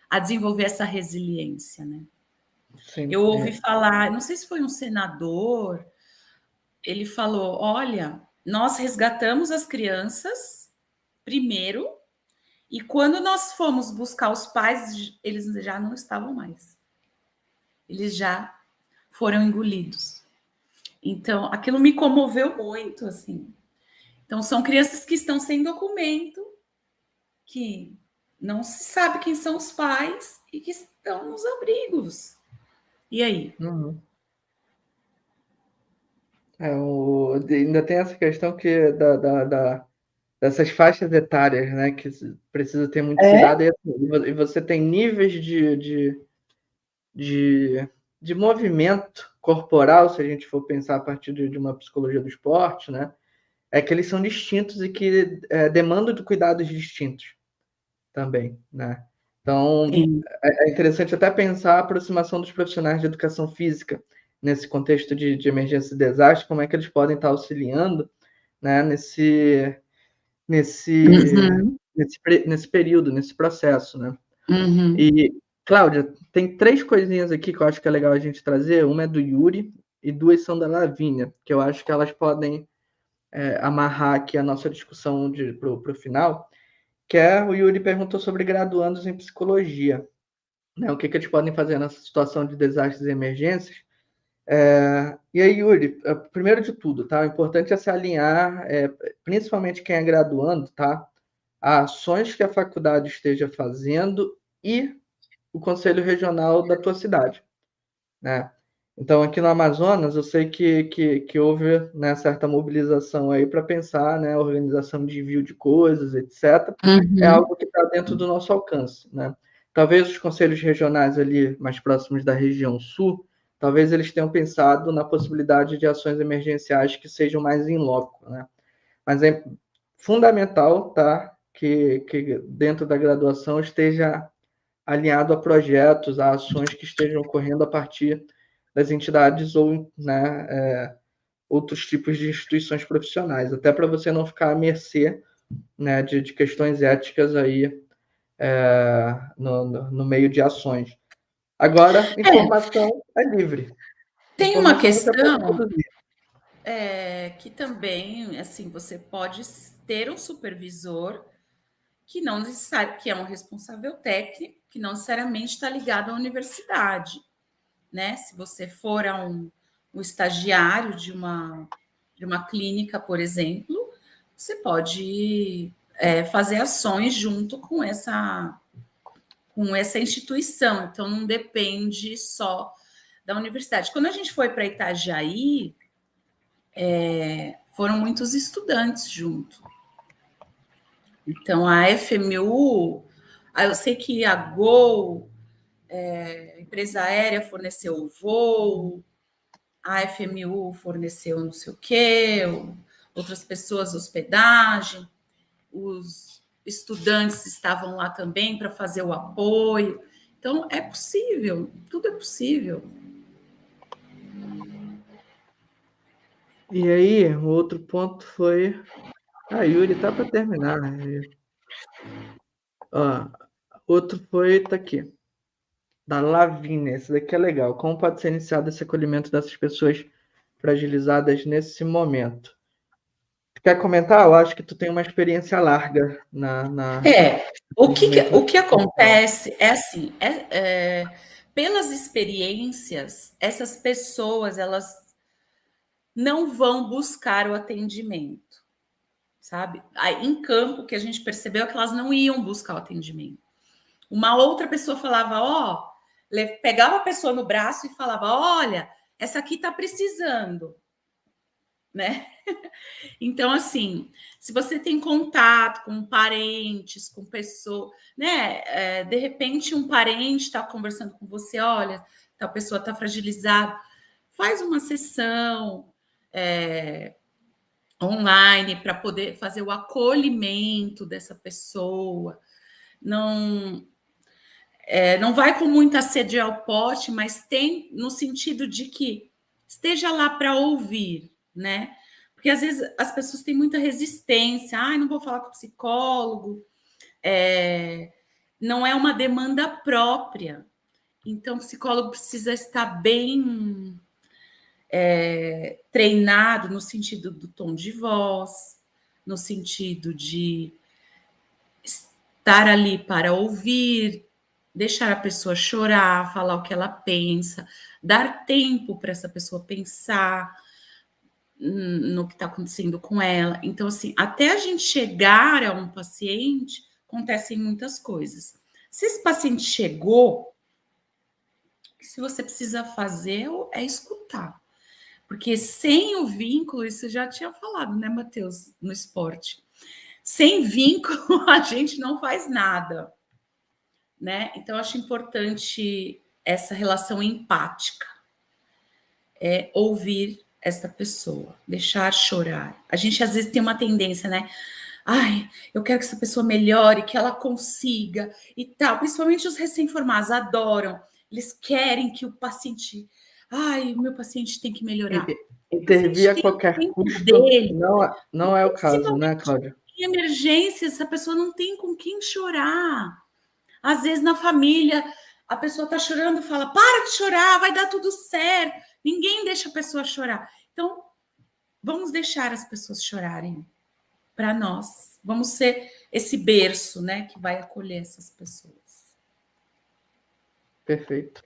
a desenvolver essa resiliência, né? sim. Eu ouvi falar, não sei se foi um senador, ele falou: olha, nós resgatamos as crianças primeiro, e quando nós fomos buscar os pais, eles já não estavam mais. Eles já foram engolidos. Então, aquilo me comoveu muito, assim. Então, são crianças que estão sem documento, que não se sabe quem são os pais e que estão nos abrigos. E aí? Uhum. Ainda tem essa questão que dessas faixas etárias, né, que precisa ter muito cuidado, e você tem níveis de, de movimento corporal, se a gente for pensar a partir de uma psicologia do esporte, né, é que eles são distintos e que demandam de cuidados distintos também, né. Então, Sim. é interessante até pensar a aproximação dos profissionais de educação física nesse contexto de emergência e desastre, como é que eles podem estar auxiliando, né, nesse, Uhum. nesse período, nesse processo, né? Uhum. E, Cláudia, tem 3 coisinhas aqui que eu acho que é legal a gente trazer. Uma é do Yuri e 2 são da Lavínia, que eu acho que elas podem amarrar aqui a nossa discussão para o final, que é o Yuri perguntou sobre graduandos em psicologia, né? O que eles podem fazer nessa situação de desastres e emergências. E aí, Yuri, primeiro de tudo, tá? O importante é se alinhar, principalmente quem é graduando, tá? A ações que a faculdade esteja fazendo e o conselho regional da tua cidade, né? Então, aqui no Amazonas, eu sei que houve, né, certa mobilização aí para pensar, né, organização de envio de coisas, etc. É Uhum. algo que está dentro do nosso alcance, né? Talvez os conselhos regionais ali mais próximos da região sul, talvez eles tenham pensado na possibilidade de ações emergenciais que sejam mais em loco, né? Mas é fundamental, tá, que dentro da graduação esteja alinhado a projetos, a ações que estejam ocorrendo a partir das entidades ou, né, outros tipos de instituições profissionais, até para você não ficar à mercê, né, de questões éticas aí no meio de ações. Agora, informação é livre. Tem uma Informação você pode questão produzir. que também, assim, você pode ter um supervisor que não necessariamente, que é um responsável técnico, que não necessariamente está ligado à universidade, né? Se você for um estagiário de uma clínica, por exemplo, você pode fazer ações junto com essa instituição. Então, não depende só da universidade. Quando a gente foi para Itajaí, foram muitos estudantes junto. Então, a FMU, eu sei que a Gol, a empresa aérea, forneceu o voo, a FMU forneceu não sei o quê, outras pessoas hospedagem, os estudantes estavam lá também para fazer o apoio. Então, é possível, tudo é possível. E aí, o outro ponto foi. Yuri, tá para terminar. Ó, outro foi, tá aqui, da Lavínia. Esse daqui é legal. Como pode ser iniciado esse acolhimento dessas pessoas fragilizadas nesse momento? Tu quer comentar? Eu acho que tu tem uma experiência larga na O que acontece é assim, pelas experiências, essas pessoas elas não vão buscar o atendimento, sabe? Aí, em campo, o que a gente percebeu é que elas não iam buscar o atendimento. Uma outra pessoa falava, pegava a pessoa no braço e falava, olha, essa aqui está precisando, né? Então, assim, se você tem contato com parentes, com pessoas, né? De repente, um parente está conversando com você, olha, tal pessoa está fragilizada, faz uma sessão online para poder fazer o acolhimento dessa pessoa. Não vai com muita sede ao pote, mas tem no sentido de que esteja lá para ouvir, né? Porque às vezes as pessoas têm muita resistência. Não vou falar com o psicólogo. Não é uma demanda própria. Então, o psicólogo precisa estar bem treinado no sentido do tom de voz, no sentido de estar ali para ouvir, deixar a pessoa chorar, falar o que ela pensa, dar tempo para essa pessoa pensar no que está acontecendo com ela. Então, assim, até a gente chegar a um paciente, acontecem muitas coisas. Se esse paciente chegou, o que você precisa fazer é escutar. Porque sem o vínculo, isso eu já tinha falado, né, Matheus, no esporte. Sem vínculo, a gente não faz nada, né? Então, eu acho importante essa relação empática. Ouvir esta pessoa, deixar chorar. A gente, às vezes, tem uma tendência, né? Eu quero que essa pessoa melhore, que ela consiga e tal. Principalmente os recém-formados adoram. Eles querem que o paciente... o meu paciente tem que melhorar. Intervir a qualquer custo dele. Não é o caso, né, Cláudia? Em emergência, essa pessoa não tem com quem chorar. Às vezes, na família, a pessoa está chorando, fala, para de chorar, vai dar tudo certo. Ninguém deixa a pessoa chorar. Então, vamos deixar as pessoas chorarem para nós. Vamos ser esse berço, né, que vai acolher essas pessoas. Perfeito.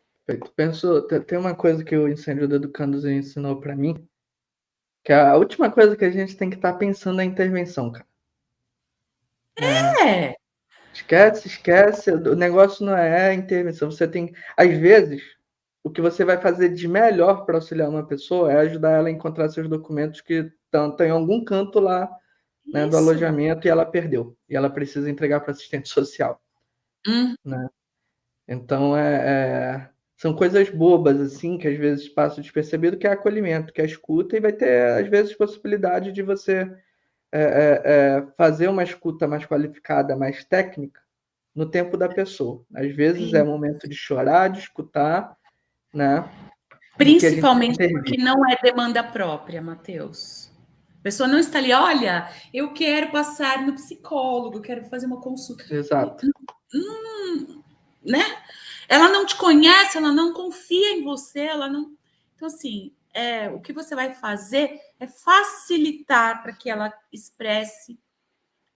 Penso, tem uma coisa que o Incêndio do Educandos ensinou para mim, que a última coisa que a gente tem que estar pensando é a intervenção, cara. Esquece. O negócio não é a intervenção. Você tem, às vezes, o que você vai fazer de melhor para auxiliar uma pessoa é ajudar ela a encontrar seus documentos que estão em algum canto lá, né, do alojamento, e ela perdeu. E ela precisa entregar para assistente social. Né? Então, são coisas bobas, assim, que às vezes passam despercebido, que é acolhimento, que é escuta, e vai ter, às vezes, possibilidade de você fazer uma escuta mais qualificada, mais técnica, no tempo da pessoa. Às vezes é momento de chorar, de escutar, né? Do que a gente Principalmente intervir. porque não é demanda própria, Matheus. A pessoa não está ali, olha, eu quero passar no psicólogo, quero fazer uma consulta. Exato. Né? Ela não te conhece, ela não confia em você, ela não. Então, assim, o que você vai fazer é facilitar para que ela expresse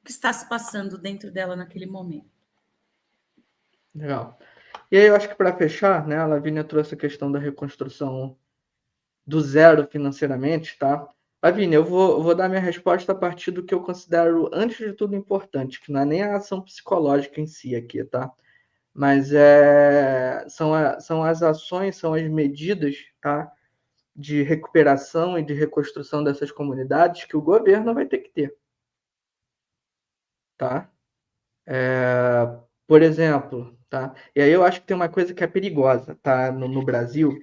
o que está se passando dentro dela naquele momento. Legal. E aí eu acho que para fechar, né, a Lavínia trouxe a questão da reconstrução do zero financeiramente, tá? Lavínia, eu vou dar minha resposta a partir do que eu considero, antes de tudo, importante, que não é nem a ação psicológica em si aqui, tá? Mas são as ações, são as medidas, tá? De recuperação e de reconstrução dessas comunidades que o governo vai ter que ter, tá? Por exemplo, tá? E aí eu acho que tem uma coisa que é perigosa, tá? No Brasil,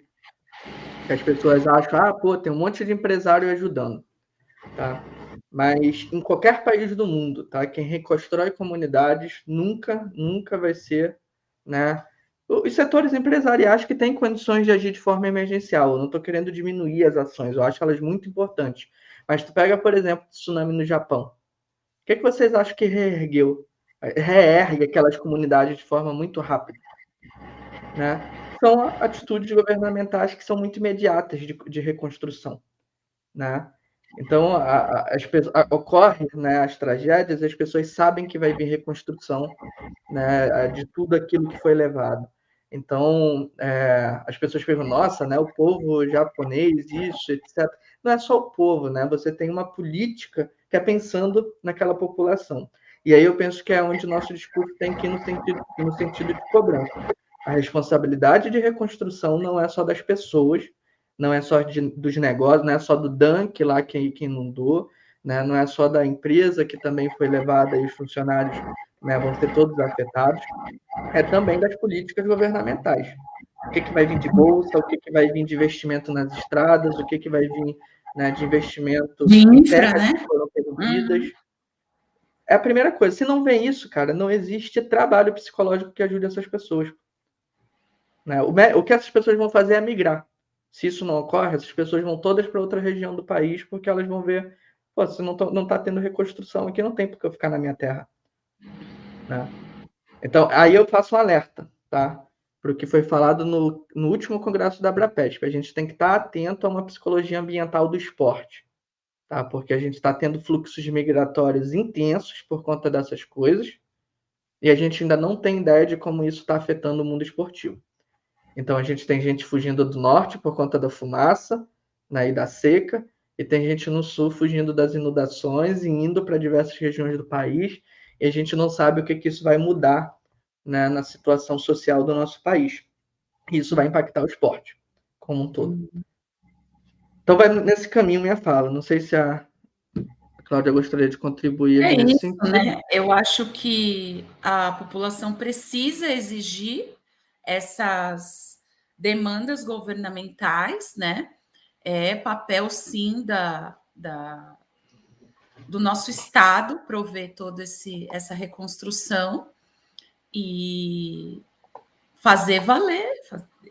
que as pessoas acham, pô, tem um monte de empresário ajudando, tá? Mas em qualquer país do mundo, tá? Quem reconstrói comunidades nunca vai ser, né? Os setores empresariais que têm condições de agir de forma emergencial. Eu não estou querendo diminuir as ações, eu acho elas muito importantes. Mas tu pega, por exemplo, o tsunami no Japão. O que vocês acham que reergue aquelas comunidades de forma muito rápida, né? São atitudes governamentais que são muito imediatas de reconstrução, né? Então, ocorre, né, as tragédias, as pessoas sabem que vai vir reconstrução, né, de tudo aquilo que foi levado. Então, as pessoas perguntam, nossa, né, o povo japonês, isso, etc. Não é só o povo, né? Você tem uma política que é pensando naquela população. E aí eu penso que é onde o nosso discurso tem que ir no sentido de cobrança. A responsabilidade de reconstrução não é só das pessoas, não é só dos negócios, não é só do Dunk lá que inundou, né? Não é só da empresa que também foi levada e os funcionários, né, vão ser todos afetados, é também das políticas governamentais. O que vai vir de bolsa, o que vai vir de investimento nas estradas, o que vai vir, né, de investimento De em infra, terras né? que foram perdidas. É a primeira coisa. Se não vem isso, cara, não existe trabalho psicológico que ajude essas pessoas. Né? O que essas pessoas vão fazer é migrar. Se isso não ocorre, essas pessoas vão todas para outra região do país, porque elas vão ver, pô, se não está tendo reconstrução aqui, não tem por que eu ficar na minha terra. Né? Então, aí eu faço um alerta, tá? Para o que foi falado no último congresso da Abrapesp. A gente tem que estar atento a uma psicologia ambiental do esporte, tá? Porque a gente está tendo fluxos migratórios intensos por conta dessas coisas, e a gente ainda não tem ideia de como isso está afetando o mundo esportivo. Então, a gente tem gente fugindo do norte por conta da fumaça, né, e da seca, e tem gente no sul fugindo das inundações e indo para diversas regiões do país, e a gente não sabe o que isso vai mudar, né, na situação social do nosso país. E isso vai impactar o esporte como um todo. Então, vai nesse caminho minha fala. Não sei se a Cláudia gostaria de contribuir É nesse isso, sentido. né? Eu acho que a população precisa exigir essas demandas governamentais, né? É papel, sim, do nosso Estado prover toda essa reconstrução e fazer valer,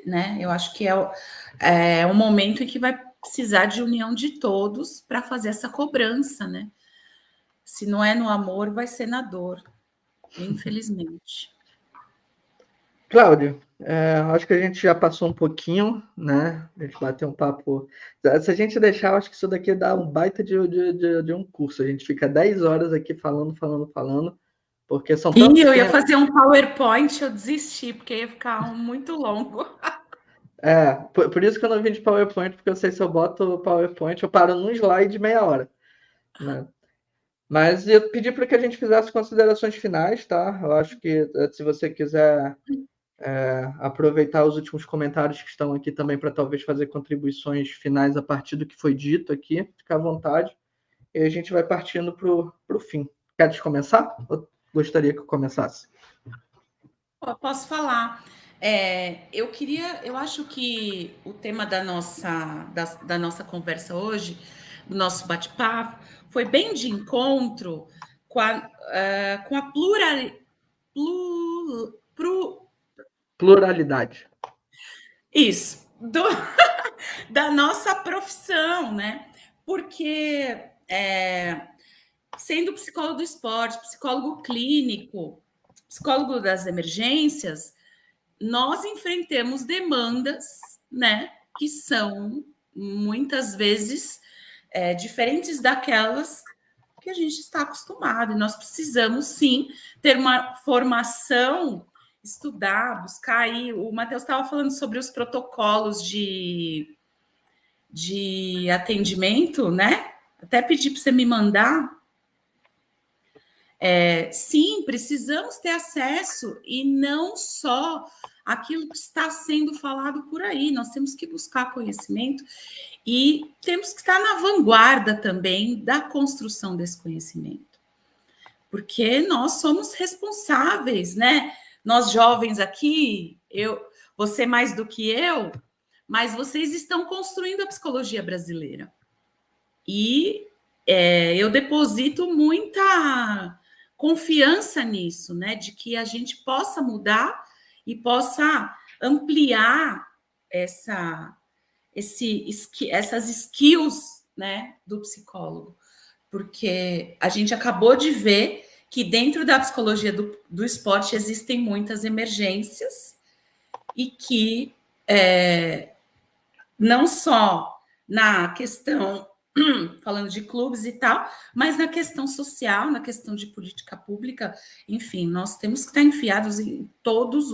né? Eu acho que é um momento em que vai precisar de união de todos para fazer essa cobrança, né? Se não é no amor, vai ser na dor, infelizmente. Cláudio, acho que a gente já passou um pouquinho, né? A gente bateu um papo. Se a gente deixar, acho que isso daqui dá um baita de um curso. A gente fica 10 horas aqui falando, porque são E tantos eu ia temas. fazer um PowerPoint, eu desisti, porque ia ficar muito longo. Por isso que eu não vim de PowerPoint, porque eu sei se eu boto o PowerPoint, eu paro num slide meia hora, né? Mas eu pedi para que a gente fizesse considerações finais, tá? Eu acho que se você quiser aproveitar os últimos comentários que estão aqui também para talvez fazer contribuições finais a partir do que foi dito aqui, fica à vontade. E a gente vai partindo para o fim. Queres começar? Ou gostaria que eu começasse? Eu posso falar. Eu acho que o tema da nossa conversa hoje do nosso bate-papo foi bem de encontro com a Pluralidade. Isso, da nossa profissão, né? Porque sendo psicólogo do esporte, psicólogo clínico, psicólogo das emergências, nós enfrentamos demandas, né, que são muitas vezes diferentes daquelas que a gente está acostumado. E nós precisamos, sim, ter uma formação, estudar, buscar aí. O Matheus estava falando sobre os protocolos de atendimento, né? Até pedi para você me mandar. Sim, precisamos ter acesso e não só aquilo que está sendo falado por aí. Nós temos que buscar conhecimento e temos que estar na vanguarda também da construção desse conhecimento, porque nós somos responsáveis, né? Nós jovens aqui, você mais do que eu, mas vocês estão construindo a psicologia brasileira. E eu deposito muita confiança nisso, né? De que a gente possa mudar e possa ampliar essas skills, né, do psicólogo. Porque a gente acabou de ver que dentro da psicologia do esporte existem muitas emergências e que não só na questão, falando de clubes e tal, mas na questão social, na questão de política pública, enfim, nós temos que estar enfiados em todas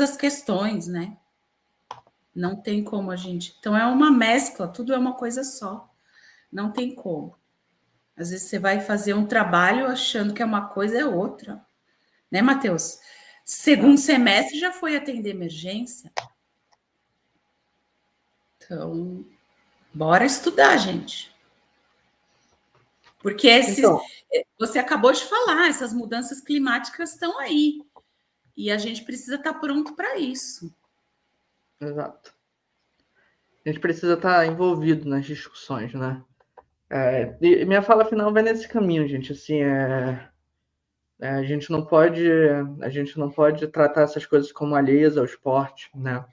as questões, né? Não tem como a gente... Então, é uma mescla, tudo é uma coisa só. Não tem como. Às vezes você vai fazer um trabalho achando que é uma coisa, é outra. Né, Matheus? Segundo semestre já foi atender emergência. Então, bora estudar, gente. Porque você acabou de falar, essas mudanças climáticas estão aí. E a gente precisa estar pronto para isso. Exato. A gente precisa estar envolvido nas discussões, né? E minha fala final vai nesse caminho, gente. Assim, a gente não pode tratar essas coisas como alheias ao esporte, né?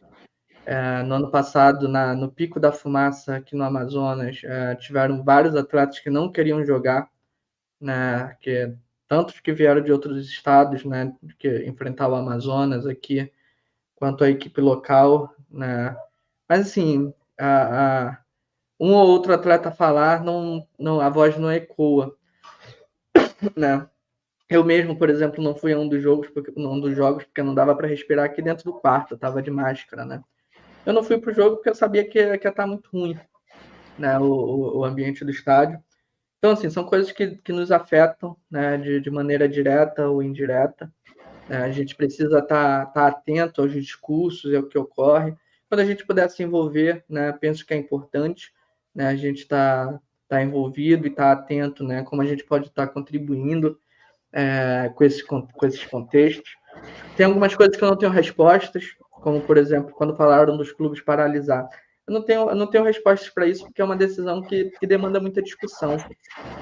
No ano passado, no pico da fumaça aqui no Amazonas, tiveram vários atletas que não queriam jogar, né? Tantos que vieram de outros estados, né? Que enfrentar o Amazonas aqui, quanto a equipe local, né? Mas assim, um ou outro atleta falar, a voz não ecoa, né? Eu mesmo, por exemplo, não fui a um dos jogos porque não dava para respirar aqui dentro do quarto, eu tava de máscara, né? Eu não fui pro jogo porque eu sabia que ia estar muito ruim, né? O ambiente do estádio. Então, assim, são coisas que nos afetam, né? De maneira direta ou indireta. Né? A gente precisa estar atento aos discursos e ao que ocorre. Quando a gente puder se envolver, né? Penso que é importante, né? A gente tá envolvido e estar atento, né? Como a gente pode estar contribuindo com esses contextos. Tem algumas coisas que eu não tenho respostas, como, por exemplo, quando falaram dos clubes paralisar. Eu não tenho respostas para isso, porque é uma decisão que demanda muita discussão.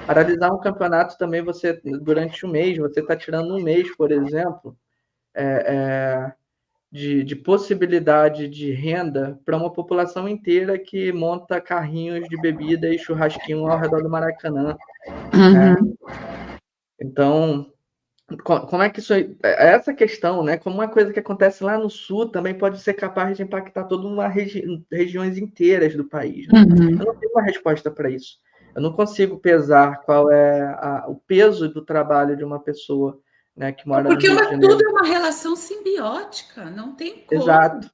Paralisar um campeonato também, durante um mês, você está tirando um mês, por exemplo, de possibilidade de renda para uma população inteira que monta carrinhos de bebida e churrasquinho ao redor do Maracanã. Uhum. Né? Então, como é que essa questão, né? Como uma coisa que acontece lá no sul também pode ser capaz de impactar toda uma regiões inteiras do país. Né? Uhum. Eu não tenho uma resposta para isso. Eu não consigo pesar qual é o peso do trabalho de uma pessoa, né, que mora no Rio de Janeiro. Tudo é uma relação simbiótica, não tem como. Exato.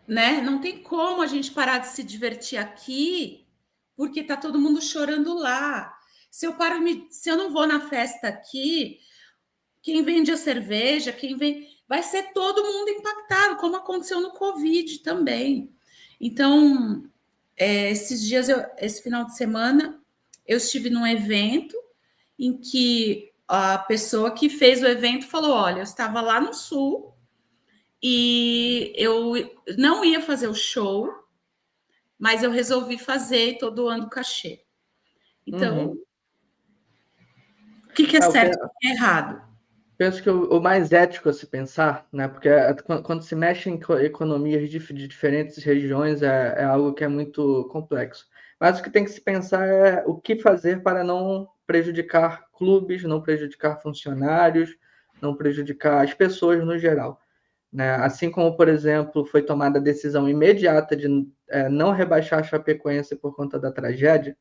Né? Não tem como a gente parar de se divertir aqui porque tá todo mundo chorando lá. Se eu não vou na festa aqui, quem vende a cerveja, vai ser todo mundo impactado, como aconteceu no Covid também. Então, esse final de semana, eu estive num evento em que a pessoa que fez o evento falou: olha, eu estava lá no sul e eu não ia fazer o show, mas eu resolvi fazer e estou doando cachê. Então, o que é certo e o que é errado? Penso que o mais ético a se pensar, né? Porque quando se mexe em economias de diferentes regiões é algo que é muito complexo. Mas o que tem que se pensar é o que fazer para não prejudicar clubes, não prejudicar funcionários, não prejudicar as pessoas no geral, né? Assim como, por exemplo, foi tomada a decisão imediata de não rebaixar a Chapecoense por conta da tragédia,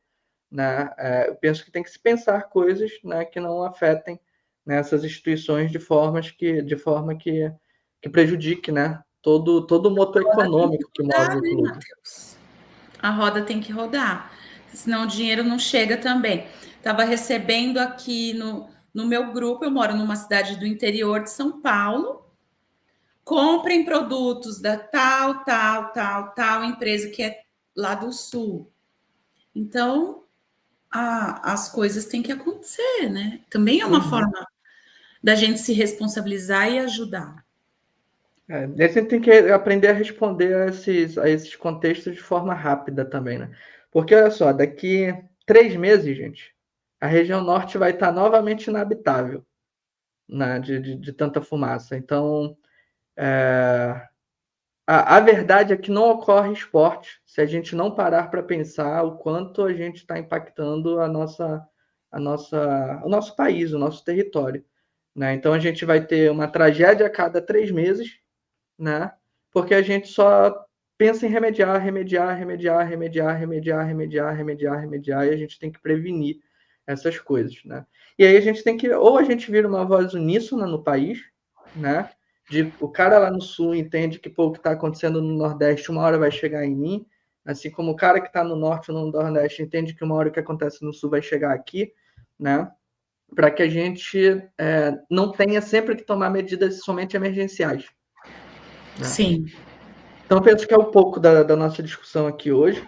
né? Eu penso que tem que se pensar coisas, né, que não afetem, né, essas instituições de forma que prejudique, né, todo o motor econômico que move o clube. Matheus? A roda tem que rodar, senão o dinheiro não chega também. Estava recebendo aqui no meu grupo, eu moro numa cidade do interior de São Paulo. Comprem produtos da tal empresa que é lá do sul. Então, as coisas têm que acontecer, né? Também é uma forma da gente se responsabilizar e ajudar. A gente tem que aprender a responder a esses contextos de forma rápida também, né? Porque, olha só, daqui 3 meses, gente, a região norte vai estar novamente inabitável, né, de tanta fumaça. Então, a verdade é que não ocorre esporte se a gente não parar para pensar o quanto a gente está impactando o nosso país, o nosso território, né? Então a gente vai ter uma tragédia a cada 3 meses, né? Porque a gente só pensa em remediar, remediar, remediar, remediar, remediar, remediar, remediar, remediar, e a gente tem que prevenir essas coisas, né? E aí a gente tem que, ou a gente vira uma voz uníssona no país, né? O cara lá no sul entende que pô, o que está acontecendo no Nordeste uma hora vai chegar em mim, assim como o cara que está no Norte ou no Nordeste entende que uma hora o que acontece no Sul vai chegar aqui, né? Para que a gente não tenha sempre que tomar medidas somente emergenciais. Né? Sim. Então, penso que é um pouco da nossa discussão aqui hoje.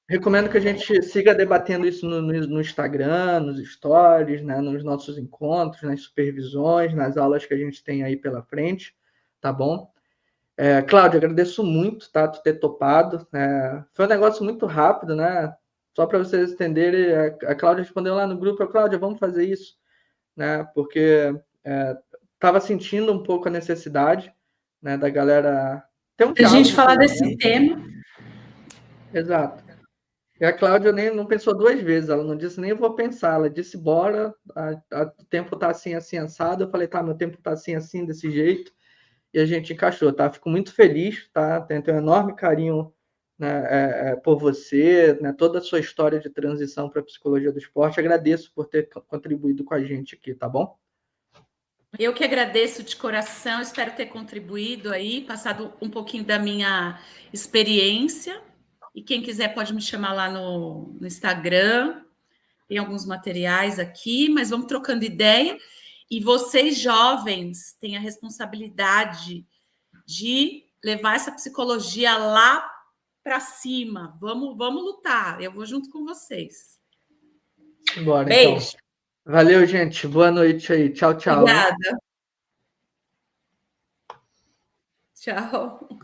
Recomendo que a gente siga debatendo isso no Instagram, nos stories, né, nos nossos encontros, nas supervisões, nas aulas que a gente tem aí pela frente, tá bom? Cláudio, agradeço muito, tá, tu ter topado. Foi um negócio muito rápido, né? Só para vocês entenderem, a Cláudia respondeu lá no grupo, Cláudia, vamos fazer isso, né? Porque estava sentindo um pouco a necessidade, né, da galera ter um A gente diálogo, falar pelo desse menos. tema. Exato. E a Cláudia nem não pensou 2 vezes, ela não disse nem vou pensar, ela disse bora, o tempo tá assim, assim, assado. Eu falei, tá, meu tempo tá assim, assim, desse jeito, e a gente encaixou, tá? Fico muito feliz, tá? Tenho um enorme carinho, né, por você, né, toda a sua história de transição para a psicologia do esporte. Agradeço por ter contribuído com a gente aqui, tá bom? Eu que agradeço de coração, espero ter contribuído aí, passado um pouquinho da minha experiência. E quem quiser pode me chamar lá no Instagram. Tem alguns materiais aqui, mas vamos trocando ideia. E vocês, jovens, têm a responsabilidade de levar essa psicologia lá para cima. Vamos lutar. Eu vou junto com vocês. Bora, então. Beijo. Valeu, gente. Boa noite aí. Tchau, tchau. Hein? Obrigada. Tchau.